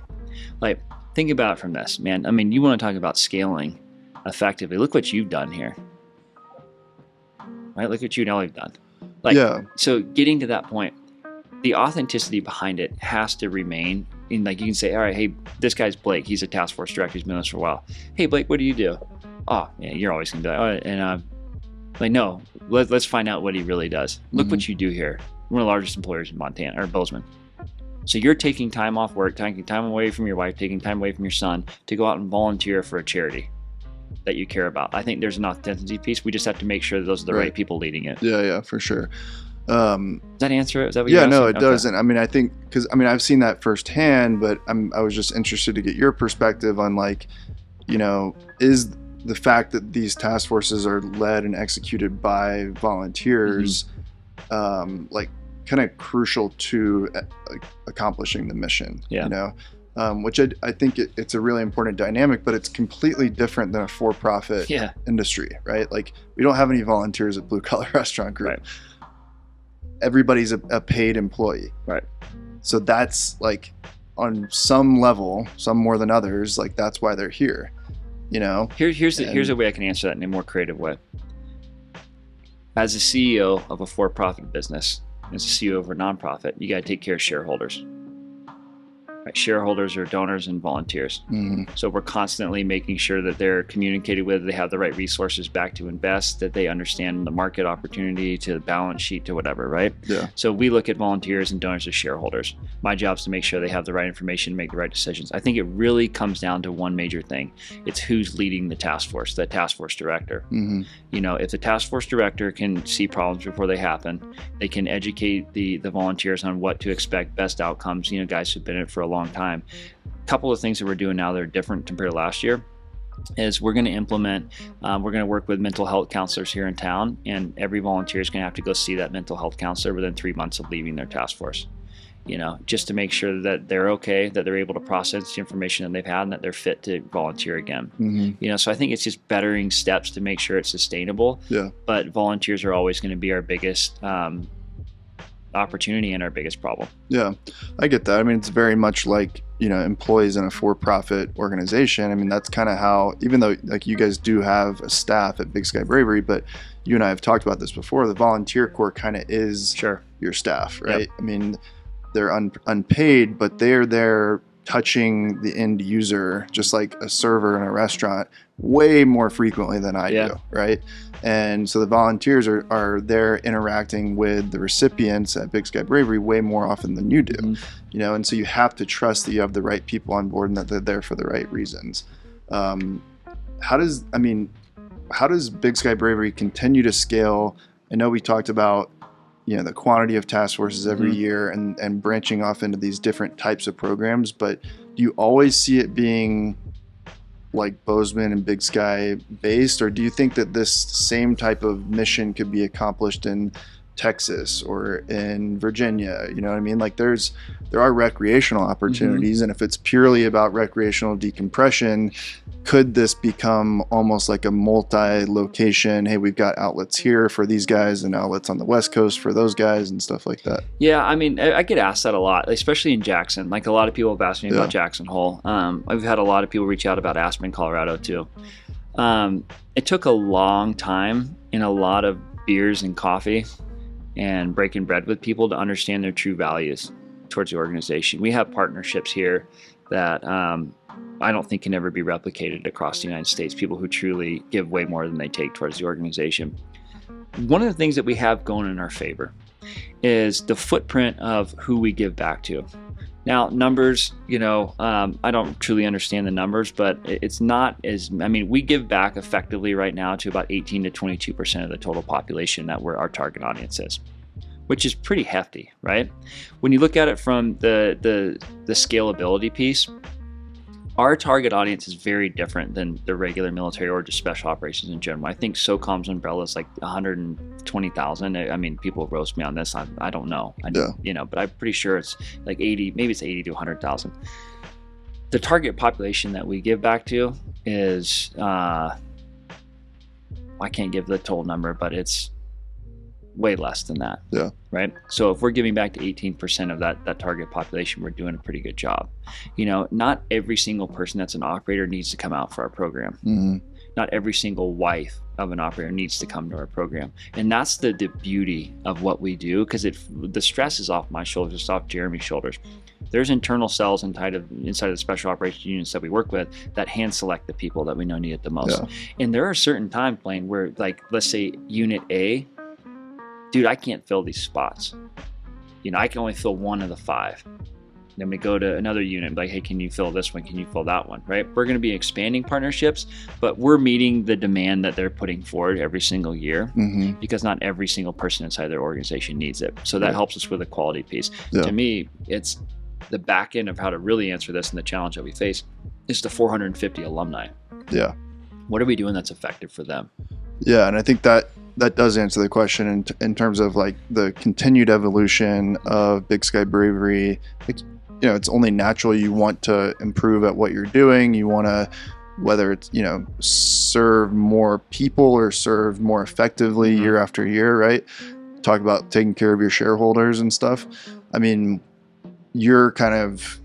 Like, think about it from this, man. I mean, you want to talk about scaling effectively. Look what you've done here, right? Look what you and Ellie have done. Like, Yeah. So getting to that point, the authenticity behind it has to remain. And like, you can say, all right, hey, this guy's Blake. He's a task force director. He's been with us for a while. Hey, Blake, what do you do? Oh, yeah, you're always gonna be like, oh, and like, no, let's find out what he really does. Look what you do here. We're one of the largest employers in Montana or Bozeman. So you're taking time off work, taking time away from your wife, taking time away from your son to go out and volunteer for a charity that you care about. I think there's an authenticity piece. We just have to make sure that those are the right people leading it. Yeah, for sure. Does that answer it? Is that what you're asking? No, it doesn't. I mean, I think because I've seen that firsthand, but I was just interested to get your perspective on, like, is the fact that these task forces are led and executed by volunteers, like, kind of crucial to accomplishing the mission. Yeah. Which I think it's a really important dynamic, but it's completely different than a for-profit industry, right? Like, we don't have any volunteers at Blue Collar Restaurant Group. Right. Everybody's a paid employee. Right. So that's, like, on some level, some more than others, like, that's why they're here, Here's a way I can answer that in a more creative way. As a CEO of a for-profit business, as a CEO of a nonprofit, you got to take care of shareholders. Right? Shareholders are donors and volunteers. So we're constantly making sure that they're communicated with, they have the right resources back to invest, that they understand the market opportunity, to the balance sheet, to whatever, right? Yeah. So we look at volunteers and donors as shareholders. My job is to make sure they have the right information, make the right decisions. I think it really comes down to one major thing. It's who's leading the task force director. If the task force director can see problems before they happen, they can educate the volunteers on what to expect, best outcomes, guys who've been in it for a long time. A couple of things that we're doing now that are different compared to last year is we're going to implement, we're going to work with mental health counselors here in town, and every volunteer is going to have to go see that mental health counselor within 3 months of leaving their task force, just to make sure that they're okay, that they're able to process the information that they've had, and that they're fit to volunteer again. So I think it's just bettering steps to make sure it's sustainable. Yeah. But volunteers are always going to be our biggest opportunity and our biggest problem. Yeah, I get that. I mean, it's very much like, employees in a for-profit organization. I mean, that's kind of how, even though, like, you guys do have a staff at Big Sky Bravery, but you and I have talked about this before, the volunteer corps kind of is your staff, right? Yep. I mean, they're unpaid, but they're there touching the end user, just like a server in a restaurant, way more frequently than I do, right? And so the volunteers are there interacting with the recipients at Big Sky Bravery way more often than you do, and so you have to trust that you have the right people on board and that they're there for the right reasons. How does Big Sky Bravery continue to scale? I know we talked about the quantity of task forces every year and branching off into these different types of programs, but do you always see it being like Bozeman and Big Sky based, or do you think that this same type of mission could be accomplished in Texas or in Virginia? You know what I mean? Like, there are recreational opportunities, and if it's purely about recreational decompression, could this become almost like a multi-location, hey, we've got outlets here for these guys and outlets on the West Coast for those guys and stuff like that? Yeah, I mean, I get asked that a lot, especially in Jackson. Like, a lot of people have asked me about Jackson Hole. I've had a lot of people reach out about Aspen, Colorado too. It took a long time and a lot of beers and coffee and breaking bread with people to understand their true values towards the organization. We have partnerships here that I don't think can ever be replicated across the United States. People who truly give way more than they take towards the organization. One of the things that we have going in our favor is the footprint of who we give back to. Now, numbers, I don't truly understand the numbers, but it's not we give back effectively right now to about 18 to 22% of the total population that our target audience is. which is pretty hefty, right? When you look at it from the scalability piece, our target audience is very different than the regular military or just special operations in general. I think SOCOM's umbrella is like 120,000. I mean, people roast me on this. I don't know. But I'm pretty sure it's like 80, maybe it's 80 to 100,000. The target population that we give back to is, I can't give the total number, but it's way less than that. Yeah. Right. So if we're giving back to 18% of that target population, we're doing a pretty good job. Not every single person that's an operator needs to come out for our program. Mm-hmm. Not every single wife of an operator needs to come to our program. And that's the beauty of what we do, because the stress is off my shoulders, it's off Jeremy's shoulders. There's internal cells inside of the special operations units that we work with that hand select the people that we know need it the most. Yeah. And there are certain times, Blaine, where, like, let's say unit A, dude, I can't fill these spots. I can only fill one of the 5. Then we go to another unit, like, hey, can you fill this one? Can you fill that one? Right? We're going to be expanding partnerships, but we're meeting the demand that they're putting forward every single year, Mm-hmm. because not every single person inside their organization needs it. So that helps us with the quality piece. Yeah. To me, it's the back end of how to really answer this, and the challenge that we face is the 450 alumni. Yeah. What are we doing that's effective for them? Yeah, and I think that does answer the question in terms of like the continued evolution of Big Sky Bravery. It's only natural. You want to improve at what you're doing. You want to, whether it's, serve more people or serve more effectively year after year, right? Talk about taking care of your shareholders and stuff. I mean, you're kind of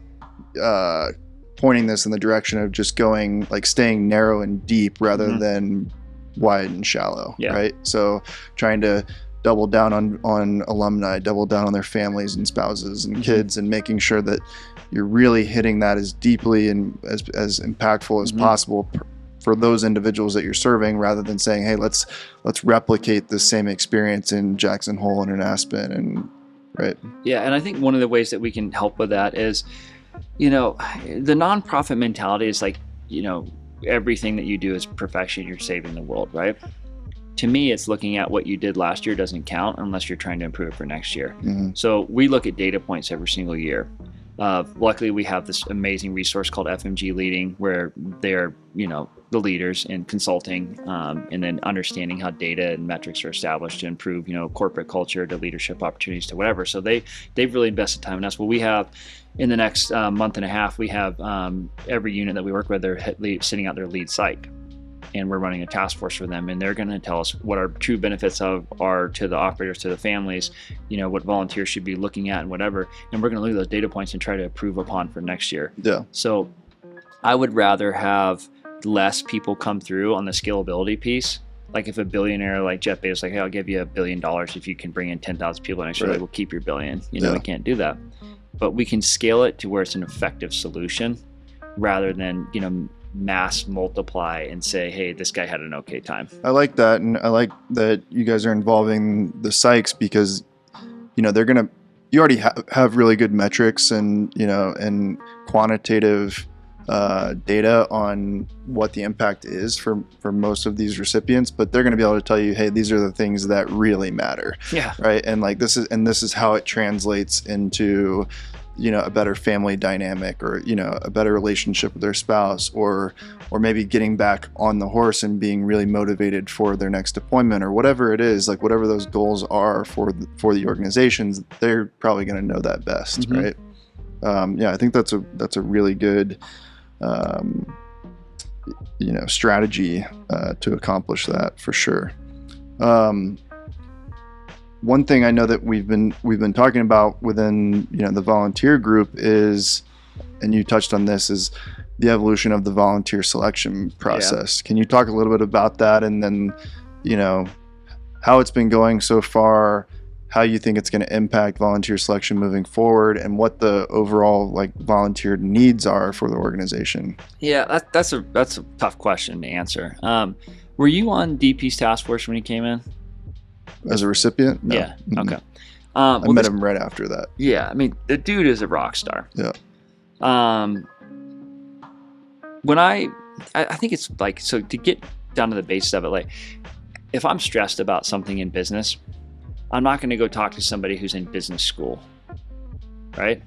pointing this in the direction of just going, like, staying narrow and deep rather than wide and shallow, right? So trying to double down on alumni, double down on their families and spouses and kids, and making sure that you're really hitting that as deeply and as impactful as possible for those individuals that you're serving, rather than saying, hey, let's replicate the same experience in Jackson Hole and in Aspen, and right. Yeah, and I think one of the ways that we can help with that is, the nonprofit mentality is like, everything that you do is perfection, you're saving the world, right? To me, it's looking at what you did last year doesn't count unless you're trying to improve it for next year. Mm-hmm. So we look at data points every single year. Luckily, we have this amazing resource called FMG Leading, where they're, the leaders in consulting, and then understanding how data and metrics are established to improve, corporate culture, to leadership opportunities, to whatever. So they've really invested time in us. Well, we have, in the next month and a half, we have every unit that we work with, they're sitting out their lead psych. And we're running a task force for them, and they're going to tell us what our true benefits are to the operators, to the families, what volunteers should be looking at and whatever. And we're going to look at those data points and try to improve upon for next year. Yeah. So I would rather have less people come through on the scalability piece. Like if a billionaire like Jeff Bezos, like, hey, I'll give you $1 billion if you can bring in 10,000 people next year, we'll keep your billion. We can't do that. But we can scale it to where it's an effective solution, rather than, mass multiply and say, hey, this guy had an okay time. I like that, and I like that you guys are involving the psychs, because you already have really good metrics and and quantitative data on what the impact is for most of these recipients, but they're going to be able to tell you, hey, these are the things that really matter. Yeah. Right. And like this is how it translates into a better family dynamic, or a better relationship with their spouse, or maybe getting back on the horse and being really motivated for their next deployment, or whatever it is, like whatever those goals are for the organizations, they're probably going to know that best. Right. I think that's a really good strategy to accomplish that, for sure. One thing I know that we've been talking about within the volunteer group is, and you touched on this, is the evolution of the volunteer selection process. Can you talk a little bit about that, and then how it's been going so far, how you think it's going to impact volunteer selection moving forward, and what the overall volunteer needs are for the organization? Yeah, that's a tough question to answer. Were you on DP's task force when he came in? As a recipient? No. Yeah. Okay. I met him right after that. Yeah. I mean, the dude is a rock star. Yeah. When I think it's so to get down to the basics of it, like if I'm stressed about something in business, I'm not going to go talk to somebody who's in business school, right?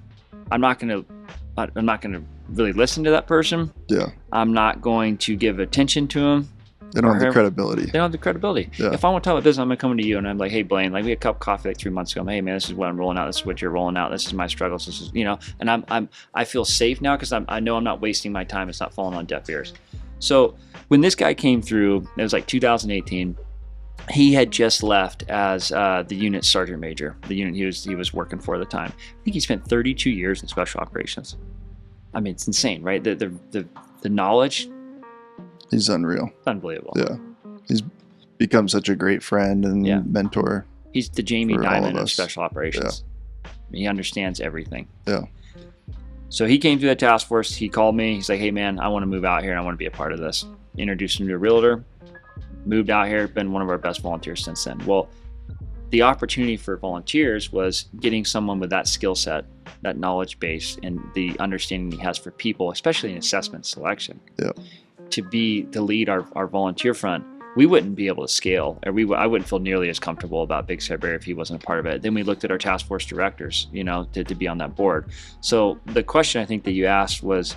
I'm not going to really listen to that person. Yeah. I'm not going to give attention to him. They don't have the credibility. They don't have the credibility. Yeah. If I want to talk about business, I'm going to come to you and I'm like, hey, Blaine, like we had a cup of coffee like 3 months ago. I'm, hey, man, this is what I'm rolling out. This is what you're rolling out. This is my struggles. This is, and I feel safe now because I know I'm not wasting my time. It's not falling on deaf ears. So when this guy came through, it was like 2018. He had just left as the unit sergeant major, the unit he was working for at the time. I think he spent 32 years in special operations. I mean, it's insane, right? The knowledge. He's unreal. Unbelievable. Yeah. He's become such a great friend and mentor. He's the Jamie Dimon of special operations. Yeah. He understands everything. Yeah. So he came to the task force. He called me. He's like, hey, man, I want to move out here and I want to be a part of this. Introduced him to a realtor. Moved out here. Been one of our best volunteers since then. Well, the opportunity for volunteers was getting someone with that skill set, that knowledge base, and the understanding he has for people, especially in assessment selection. Yeah. To lead our volunteer front. We wouldn't be able to scale, or I wouldn't feel nearly as comfortable about Big Sky Bravery if he wasn't a part of it. Then we looked at our task force directors, to be on that board. So the question I think that you asked was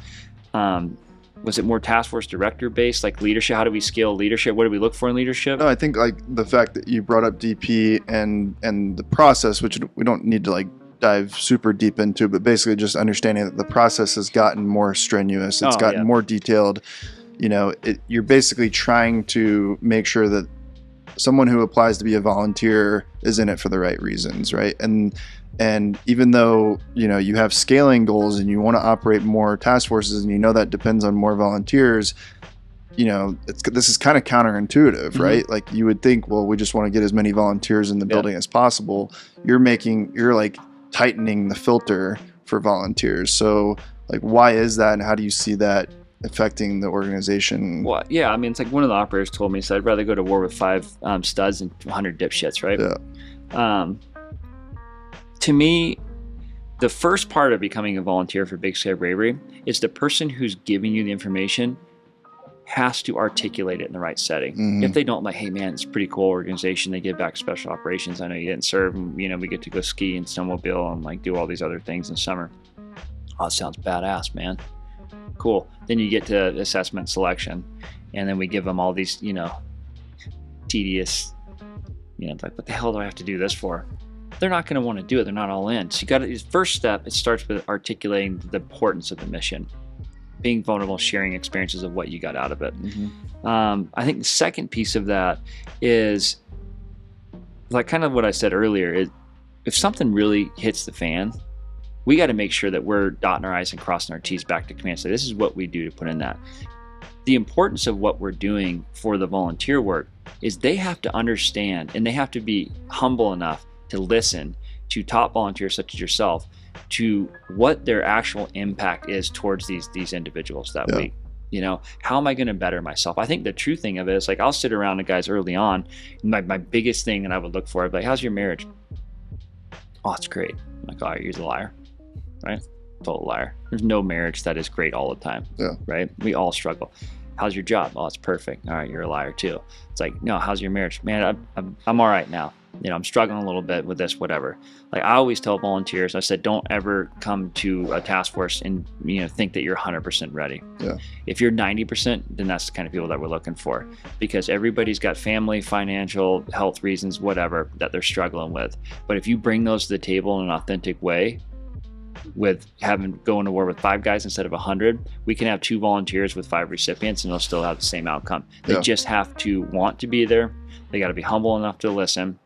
it more task force director based, like leadership? How do we scale leadership? What do we look for in leadership? No, I think like the fact that you brought up DP and the process, which we don't need to like dive super deep into, but basically just understanding that the process has gotten more strenuous. It's gotten more detailed. You're basically trying to make sure that someone who applies to be a volunteer is in it for the right reasons, right? And even though you have scaling goals and you want to operate more task forces, and that depends on more volunteers, this is kind of counterintuitive, mm-hmm. right? Like you would think, well, we just want to get as many volunteers in the building as possible. You're like tightening the filter for volunteers. So like, why is that, and how do you see that affecting the organization? Well, yeah, I mean, it's like one of the operators told me, he said, I'd rather go to war with 5 studs than 100 dipshits, right? Yeah. To me, the first part of becoming a volunteer for Big Sky Bravery is the person who's giving you the information has to articulate it in the right setting. Mm-hmm. If they don't, like, hey man, it's a pretty cool organization. They give back to special operations. I know you didn't serve, and we get to go ski and snowmobile and like do all these other things in summer. Oh, it sounds badass, man. Cool. Then you get to assessment selection, and then we give them all these, tedious, like, what the hell do I have to do this for? They're not going to want to do it. They're not all in. So you got to, first step, it starts with articulating the importance of the mission, being vulnerable, sharing experiences of what you got out of it. Mm-hmm. I think the second piece of that is like kind of what I said earlier, is if something really hits the fan, we got to make sure that we're dotting our I's and crossing our T's back to command. So this is what we do to put in that. The importance of what we're doing for the volunteer work is they have to understand, and they have to be humble enough to listen to top volunteers such as yourself, to what their actual impact is towards these individuals that week. How am I going to better myself? I think the true thing of it is, like, I'll sit around the guys early on, and my biggest thing that I would look for, I'd be like, how's your marriage? Oh, it's great. I'm like, all right, you're the liar, right? Total liar. There's no marriage that is great all the time, right? We all struggle. How's your job? Oh, it's perfect. All right, you're a liar too. It's like, no, how's your marriage? Man, I'm all right now. I'm struggling a little bit with this, whatever. Like, I always tell volunteers, I said, don't ever come to a task force and think that you're 100% ready. Yeah. If you're 90%, then that's the kind of people that we're looking for, because everybody's got family, financial, health reasons, whatever, that they're struggling with. But if you bring those to the table in an authentic way, with going to war with 5 guys instead of 100, we can have 2 volunteers with 5 recipients and they'll still have the same outcome. They just have to want to be there. They got to be humble enough to listen,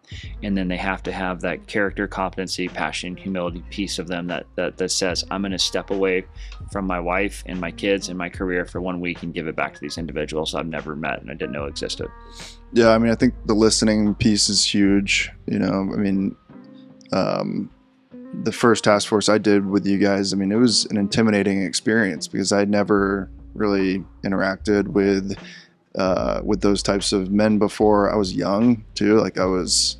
and then they have to have that character, competency, passion, humility piece of them that says, I'm going to step away from my wife and my kids and my career for 1 week and give it back to these individuals I've never met and I didn't know existed. Yeah, I mean, I think the listening piece is huge. The first task force I did with you guys, it was an intimidating experience because I'd never really interacted with those types of men before. I was young too, like I was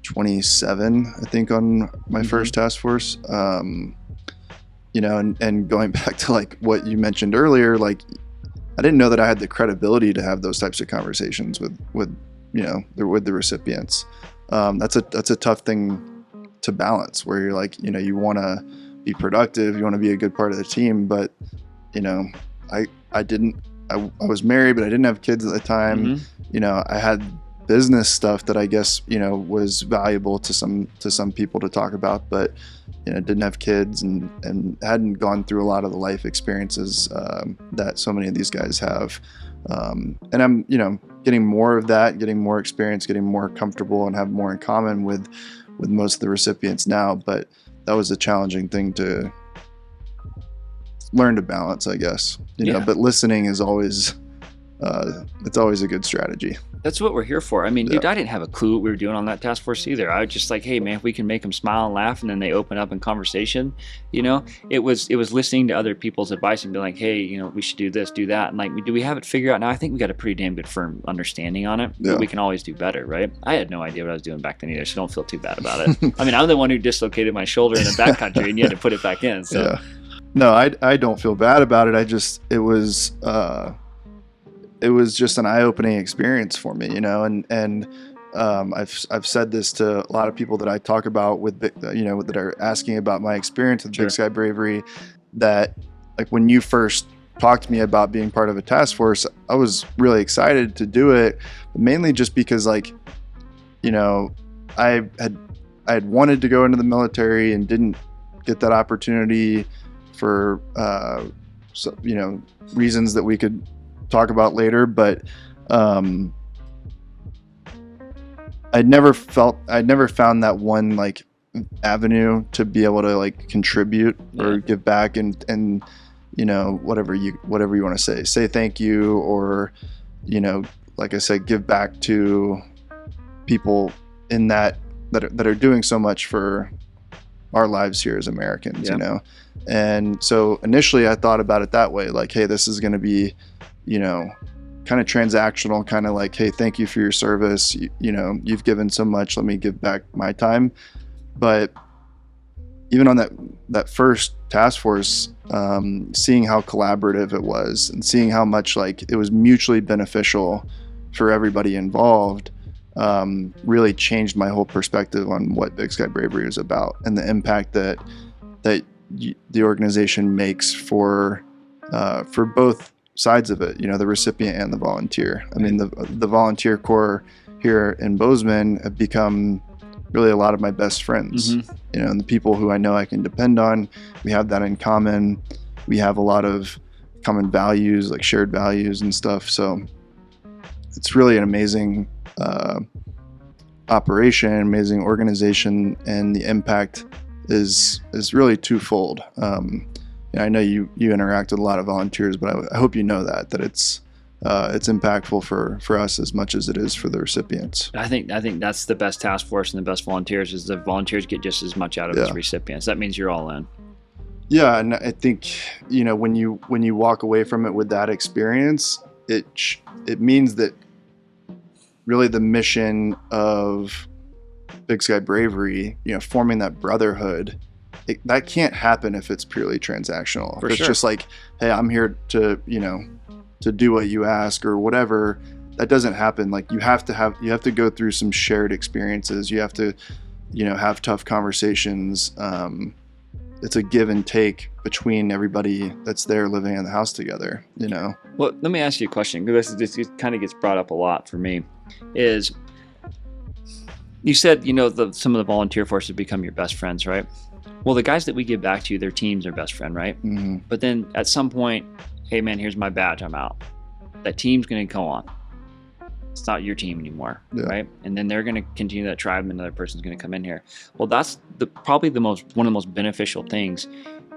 27, I think, on my first task force. And going back to like what you mentioned earlier, like I didn't know that I had the credibility to have those types of conversations with with the recipients. That's a tough thing to balance, where you're like, you want to be productive, you want to be a good part of the team, but I was married, but I didn't have kids at the time. I had business stuff that I guess was valuable to some people to talk about, but didn't have kids and hadn't gone through a lot of the life experiences that so many of these guys have. And I'm getting more of that, getting more experience, getting more comfortable, and have more in common with most of the recipients now. But that was a challenging thing to learn to balance, I guess. But listening is always it's always a good strategy. That's what we're here for. I mean, dude, I didn't have a clue what we were doing on that task force either. I was just like, hey man, if we can make them smile and laugh, and then they open up in conversation, it was listening to other people's advice and be like, hey, we should do this, do that. And like, do we have it figured out now? I think we got a pretty damn good firm understanding on it, but we can always do better, right? I had no idea what I was doing back then either, so don't feel too bad about it. I mean, I'm the one who dislocated my shoulder in the backcountry and you had to put it back in. So. Yeah. No, I don't feel bad about it. It was just an eye-opening experience for me, and I've said this to a lot of people that I talk about with, that are asking about my experience with Big Sky Bravery, that like when you first talked to me about being part of a task force, I was really excited to do it, mainly just because like, I had wanted to go into the military and didn't get that opportunity for, reasons that we could talk about later, but I'd never found that one like avenue to be able to like contribute or give back and whatever you want to say thank you, or like I said, give back to people in that are doing so much for our lives here as Americans. And so initially I thought about it that way, like, hey, this is going to be kind of transactional, kind of like, hey, thank you for your service. You've given so much, let me give back my time. But even on that first task force, seeing how collaborative it was and seeing how much like it was mutually beneficial for everybody involved, really changed my whole perspective on what Big Sky Bravery is about and the impact that the organization makes for both sides of it, the recipient and the volunteer. I mean, the volunteer corps here in Bozeman have become really a lot of my best friends, and the people who I know I can depend on. We have that in common. We have a lot of common values, like shared values and stuff. So it's really an amazing operation, amazing organization, and the impact is really twofold. I know you interact with a lot of volunteers, but I hope you know that it's impactful for us as much as it is for the recipients. I think that's the best task force and the best volunteers, is the volunteers get just as much out of as recipients. That means you're all in. Yeah, and I think when you walk away from it with that experience, it means that really the mission of Big Sky Bravery, forming that brotherhood, that can't happen if it's purely transactional. If it's just like, hey, I'm here to do what you ask or whatever, that doesn't happen. Like you have to go through some shared experiences. You have to, have tough conversations. It's a give and take between everybody that's there living in the house together, Well, let me ask you a question, because this kind of gets brought up a lot for me, is you said, some of the volunteer forces become your best friends, right? Well, the guys that we give back to, their team's their best friend, right? Mm-hmm. But then at some point, hey man, here's my badge, I'm out. That team's going to go on. It's not your team anymore, right? And then they're going to continue that tribe, and another person's going to come in here. Well, that's probably one of the most beneficial things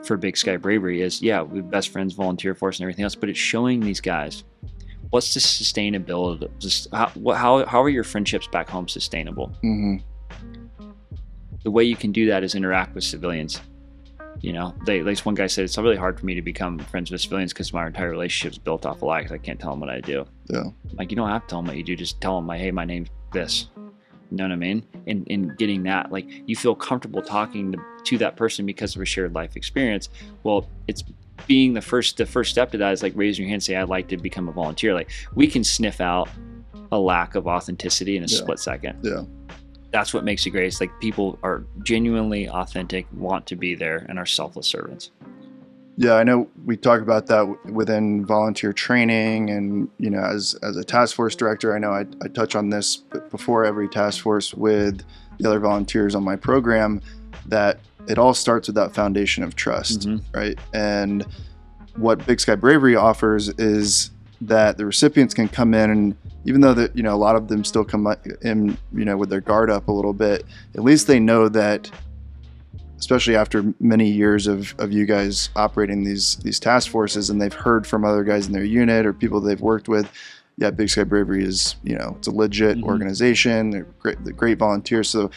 for Big Sky Bravery is, we're best friends, volunteer force, and everything else, but it's showing these guys what's the sustainability. How are your friendships back home sustainable? Mm-hmm. The way you can do that is interact with civilians. At least one guy said, it's really hard for me to become friends with civilians because my entire relationship is built off a lie, because I can't tell them what I do. Yeah. Like, you don't have to tell them what you do. Just tell them, hey, my name's this. You know what I mean? And getting that, like, you feel comfortable talking to that person because of a shared life experience. Well, it's being the first step to that is like raise your hand and say, I'd like to become a volunteer. Like, we can sniff out a lack of authenticity in a split second. Yeah. That's what makes it great. It's like people are genuinely authentic, want to be there, and are selfless servants. Yeah, I know we talk about that within volunteer training, and as a task force director, I know I touch on this before every task force with the other volunteers on my program, that it all starts with that foundation of trust, right? And what Big Sky Bravery offers is that the recipients can come in, and even though that a lot of them still come in with their guard up a little bit, at least they know that, especially after many years of you guys operating these task forces, and they've heard from other guys in their unit or people they've worked with, yeah, Big Sky Bravery is, it's a legit organization. They're great volunteers. So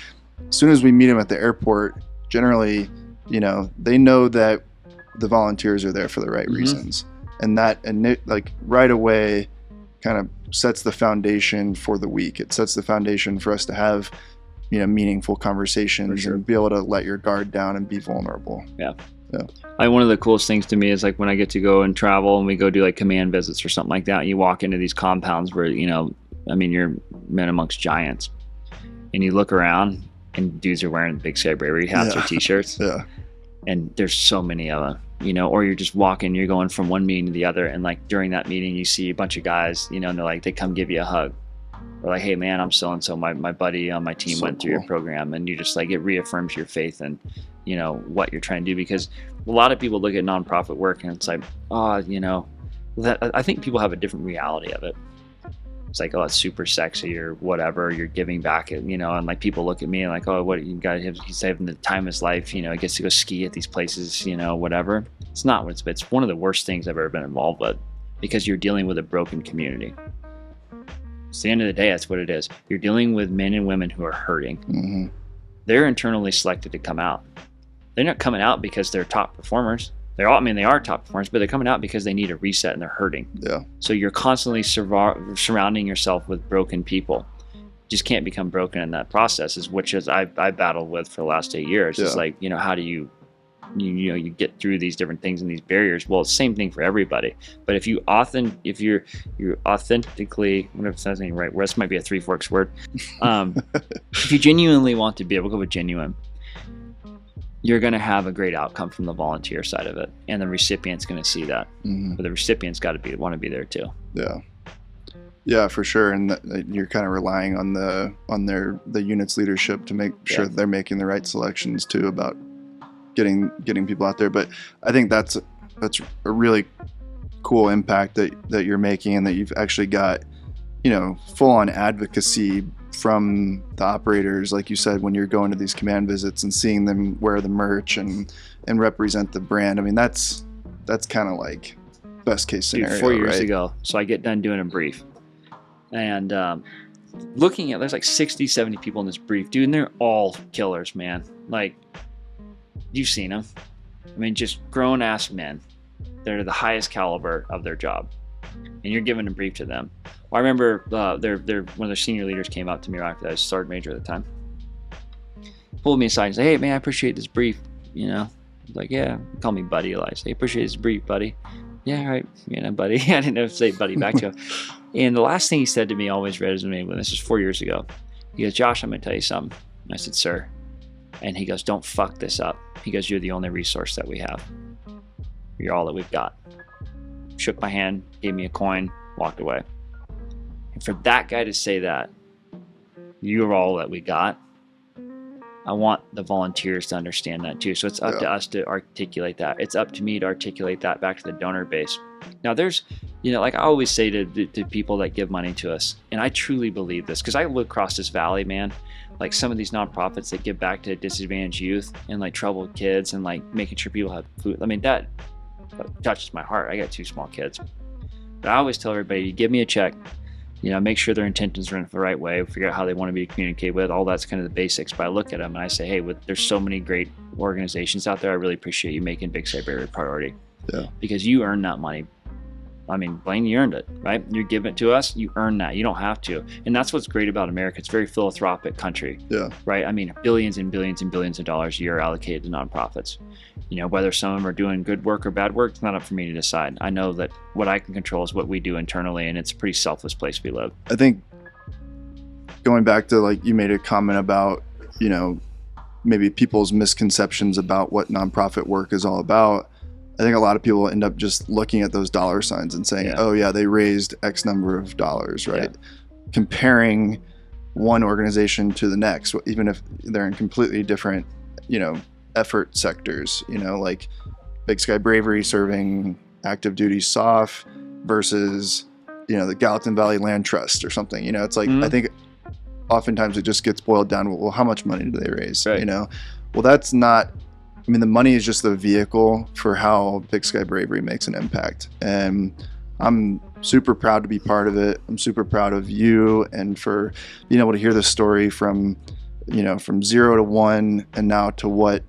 as soon as we meet them at the airport, generally, they know that the volunteers are there for the right reasons. And that, like, right away kind of sets the foundation for the week. It sets the foundation for us to have meaningful conversations and be able to let your guard down and be vulnerable. Yeah. One of the coolest things to me is like when I get to go and travel and we go do like command visits or something like that, and you walk into these compounds where you're men amongst giants, and you look around and dudes are wearing Big Sky Bravery hats or t-shirts, and there's so many of them, or you're just walking, you're going from one meeting to the other, and like during that meeting you see a bunch of guys, and they're like, they come give you a hug. Or like, hey man, I'm so and so, my buddy on my team went through your program, and you just like, it reaffirms your faith in what you're trying to do. Because a lot of people look at nonprofit work and it's like, that I think people have a different reality of it. It's like, oh, it's super sexy or whatever, you're giving back, and like people look at me and like, oh, what you guys have, he's having the time of his life, he gets to go ski at these places, whatever. It's not what it's one of the worst things I've ever been involved with, because you're dealing with a broken community. At the end of the day, that's what it is. You're dealing with men and women who are hurting. They're internally selected to come out. They're not coming out because they're top performers. They are top performers, but they're coming out because they need a reset and they're hurting. Yeah. So you're constantly surrounding yourself with broken people. You just can't become broken in that process, which I battled with for the last 8 years. It's like, how do you get through these different things and these barriers? Well, it's the same thing for everybody. But if you're authentically, whatever, if that's right, this might be a 3 forks word. If you genuinely want to be able to go with genuine, you're going to have a great outcome from the volunteer side of it, and the recipient's going to see that. But the recipient's got to want to be there too. Yeah, for sure. And you're kind of relying on the unit's leadership to make sure that they're making the right selections too about getting people out there. But I think that's a really cool impact that you're making, and that you've actually got full on advocacy from the operators, like you said, when you're going to these command visits and seeing them wear the merch and represent the brand. I mean, that's kind of like best case scenario. Dude, 4 years ago, so I get done doing a brief, and looking at, there's like 60, 70 people in this brief, dude, and they're all killers, man. Like, you've seen them. I mean, just grown ass men. They're the highest caliber of their job, and you're giving a brief to them. Well, I remember one of their senior leaders came up to me right after that. I was sergeant major at the time. Pulled me aside and said, "Hey man, I appreciate this brief." I was like, "Yeah." Call me buddy. Like, "Hey, appreciate this brief, buddy." "Yeah, all right, buddy." I didn't know to say buddy back to him. And the last thing he said to me always resonated with. This was 4 years ago. He goes, "Josh, I'm gonna tell you something." And I said, "Sir." And he goes, "Don't fuck this up." He goes, "You're the only resource that we have. You're all that we've got." Shook my hand, gave me a coin, walked away. And for that guy to say that, "You're all that we got," I want the volunteers to understand that too. So it's up to us to articulate that. It's up to me to articulate that back to the donor base. Now there's, like I always say to people that give money to us, and I truly believe this, because I look across this valley, man, like some of these nonprofits that give back to disadvantaged youth and like troubled kids and like making sure people have food. I mean, that touches my heart. I got 2 small kids. But I always tell everybody, you give me a check, make sure their intentions are in the right way, figure out how they want to be communicated with. All that's kind of the basics. But I look at them and I say, hey, there's so many great organizations out there. I really appreciate you making Big Sky Bravery a priority. Yeah. Because you earned that money. I mean, Blaine, you earned it, right? You're giving it to us, you earn that. You don't have to. And that's what's great about America. It's a very philanthropic country, right? I mean, billions and billions and billions of dollars a year allocated to nonprofits. Whether some of them are doing good work or bad work, it's not up for me to decide. I know that what I can control is what we do internally, and it's a pretty selfless place we live. I think going back to, like, you made a comment about, you know, maybe people's misconceptions about what nonprofit work is all about. I think a lot of people end up just looking at those dollar signs and saying, oh yeah, they raised X number of dollars, right? Comparing one organization to the next, even if they're in completely different, you know, effort sectors, you know, like Big Sky Bravery serving active duty SOF versus, you know, the Gallatin Valley Land Trust or something. You know, it's like, I think oftentimes it just gets boiled down, well, how much money do they raise? You know, well, that's not, I mean, the money is just the vehicle for how Big Sky Bravery makes an impact. And I'm super proud to be part of it. I'm super proud of you and for being able to hear this story from, you know, from 0 to 1 and now to what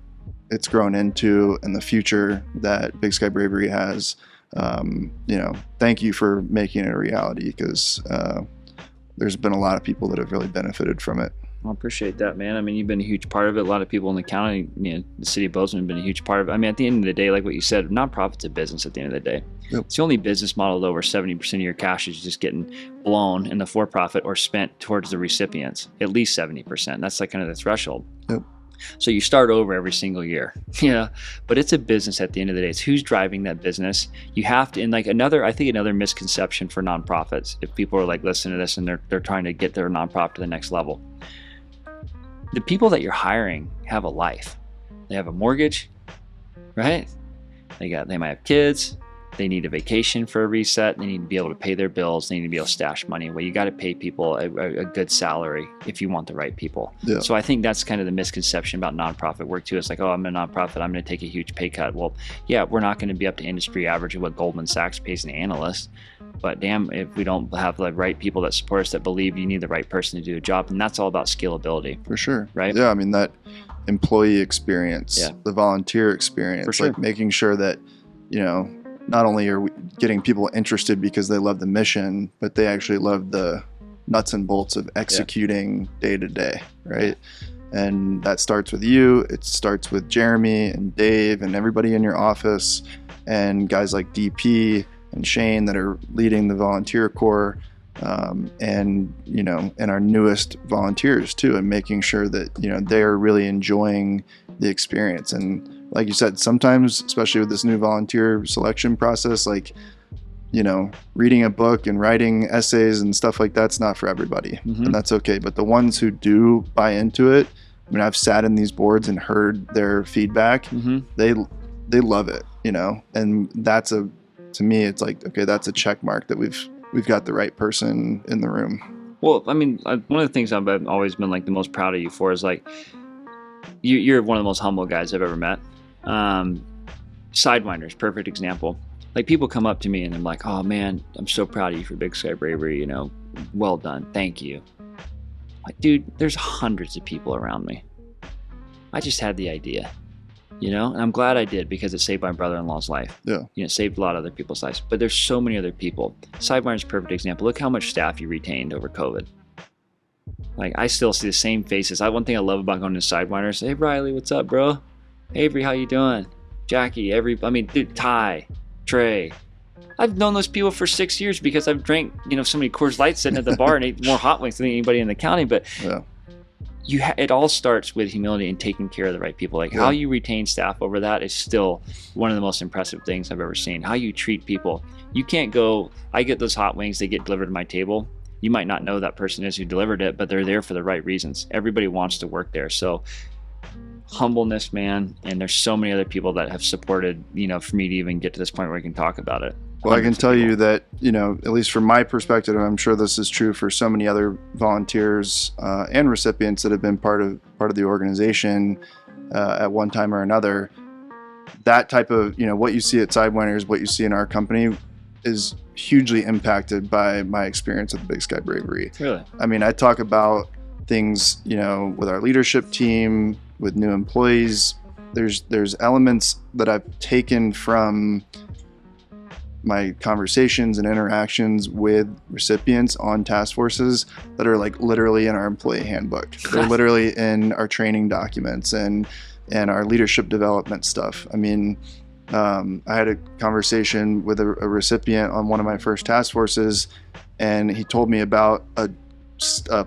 it's grown into and the future that Big Sky Bravery has. You know, thank you for making it a reality, because there's been a lot of people that have really benefited from it. I appreciate that, man. I mean, you've been a huge part of it. A lot of people in the county, you know, the city of Bozeman have been a huge part of it. I mean, at the end of the day, like what you said, nonprofit's a business at the end of the day. It's the only business model that over 70% of your cash is just getting blown in the for-profit or spent towards the recipients, at least 70%. That's like kind of the threshold. So you start over every single year, yeah. But it's a business at the end of the day. It's who's driving that business. You have to, and like I think another misconception for nonprofits, if people are like listening to this and they're trying to get their nonprofit to the next level, the people that you're hiring have a life. They have a mortgage, right? They might have kids. They need a vacation for a reset. They need to be able to pay their bills. They need to be able to stash money. Well, you got to pay people a good salary if you want the right people. So I think that's kind of the misconception about nonprofit work too. It's like, oh, I'm a nonprofit, I'm going to take a huge pay cut. Well, yeah, we're not going to be up to industry average of what Goldman Sachs pays an analyst. But damn, if we don't have the right people that support us, that believe you need the right person to do a job, and that's all about scalability. For sure. Right? Yeah, I mean, that employee experience, the volunteer experience, like making sure that, you know, not only are we getting people interested because they love the mission, but they actually love the nuts and bolts of executing day to day, right? And that starts with you. It starts with Jeremy and Dave and everybody in your office and guys like DP and Shane that are leading the volunteer corps, and, you know, and our newest volunteers too, and making sure that, you know, they're really enjoying the experience. And like you said, sometimes, especially with this new volunteer selection process, like, you know, reading a book and writing essays and stuff like that's not for everybody, and that's okay. But the ones who do buy into it, I mean, I've sat in these boards and heard their feedback. They love it, you know, and that's to me, it's like, okay, that's a check mark that we've got the right person in the room. Well, I mean, one of the things I've always been like the most proud of you for is like, you're one of the most humble guys I've ever met. Sidewinders, perfect example. Like, people come up to me and I'm like, oh man, I'm so proud of you for Big Sky Bravery, you know, well done, thank you. Like, dude, there's hundreds of people around me. I just had the idea, you know, and I'm glad I did, because it saved my brother-in-law's life. You know, it saved a lot of other people's lives, but there's so many other people. Sidewinders, perfect example. Look how much staff you retained over COVID. Like, I still see the same faces. One thing I love about going to Sidewinders, hey Riley, what's up, bro? Avery, how you doing? Jackie, dude, Ty, Trey. I've known those people for 6 years because I've drank, you know, so many Coors Lights sitting at the bar and ate more hot wings than anybody in the county. But it all starts with humility and taking care of the right people. Like, how you retain staff over that is still one of the most impressive things I've ever seen. How you treat people. You can't go, I get those hot wings, they get delivered to my table. You might not know that person is who delivered it, but they're there for the right reasons. Everybody wants to work there. So humbleness, man. And there's so many other people that have supported, you know, for me to even get to this point where we can talk about it. Well, I can tell you that, you know, at least from my perspective, and I'm sure this is true for so many other volunteers and recipients that have been part of the organization at one time or another, that type of, you know, what you see at Sidewinders, what you see in our company is hugely impacted by my experience at the Big Sky Bravery. Really? I mean, I talk about things, you know, with our leadership team, with new employees. There's elements that I've taken from my conversations and interactions with recipients on task forces that are like literally in our employee handbook. They're literally in our training documents and our leadership development stuff. I mean, I had a conversation with a recipient on one of my first task forces, and he told me about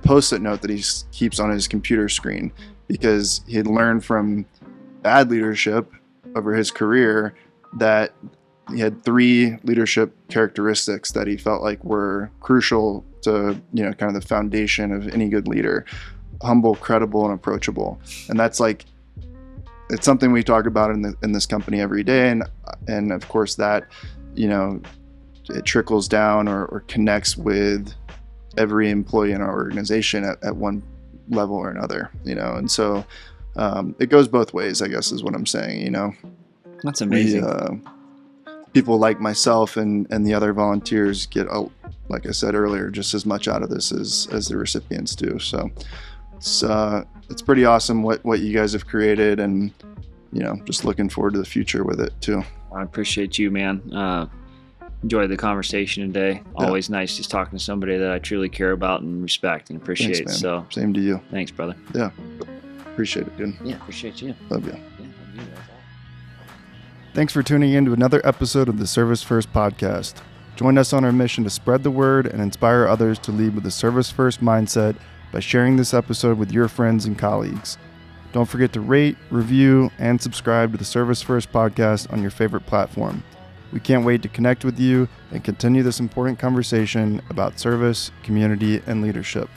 Post-it note that he keeps on his computer screen, because he had learned from bad leadership over his career that he had 3 leadership characteristics that he felt like were crucial to, kind of the foundation of any good leader: humble, credible, and approachable. And that's like, it's something we talk about in this company every day. And of course that, it trickles down or connects with every employee in our organization at one level or another, and so it goes both ways, I guess, is what I'm saying. That's amazing. People like myself and the other volunteers get, like I said earlier, just as much out of this as the recipients do. So it's pretty awesome what you guys have created, and just looking forward to the future with it too. I appreciate you, man. Enjoyed the conversation today. Yeah. Always nice just talking to somebody that I truly care about and respect and appreciate. Thanks, man. So Same to you. thanks, brother. Yeah, appreciate it, dude. Yeah, appreciate you. Love you. Yeah, love you. Thanks for tuning in to another episode of the Service First podcast. Join us on our mission to spread the word and inspire others to lead with a service first mindset by sharing this episode with your friends and colleagues. Don't forget to rate, review, and subscribe to the Service First podcast on your favorite platform. We can't wait to connect with you and continue this important conversation about service, community, and leadership.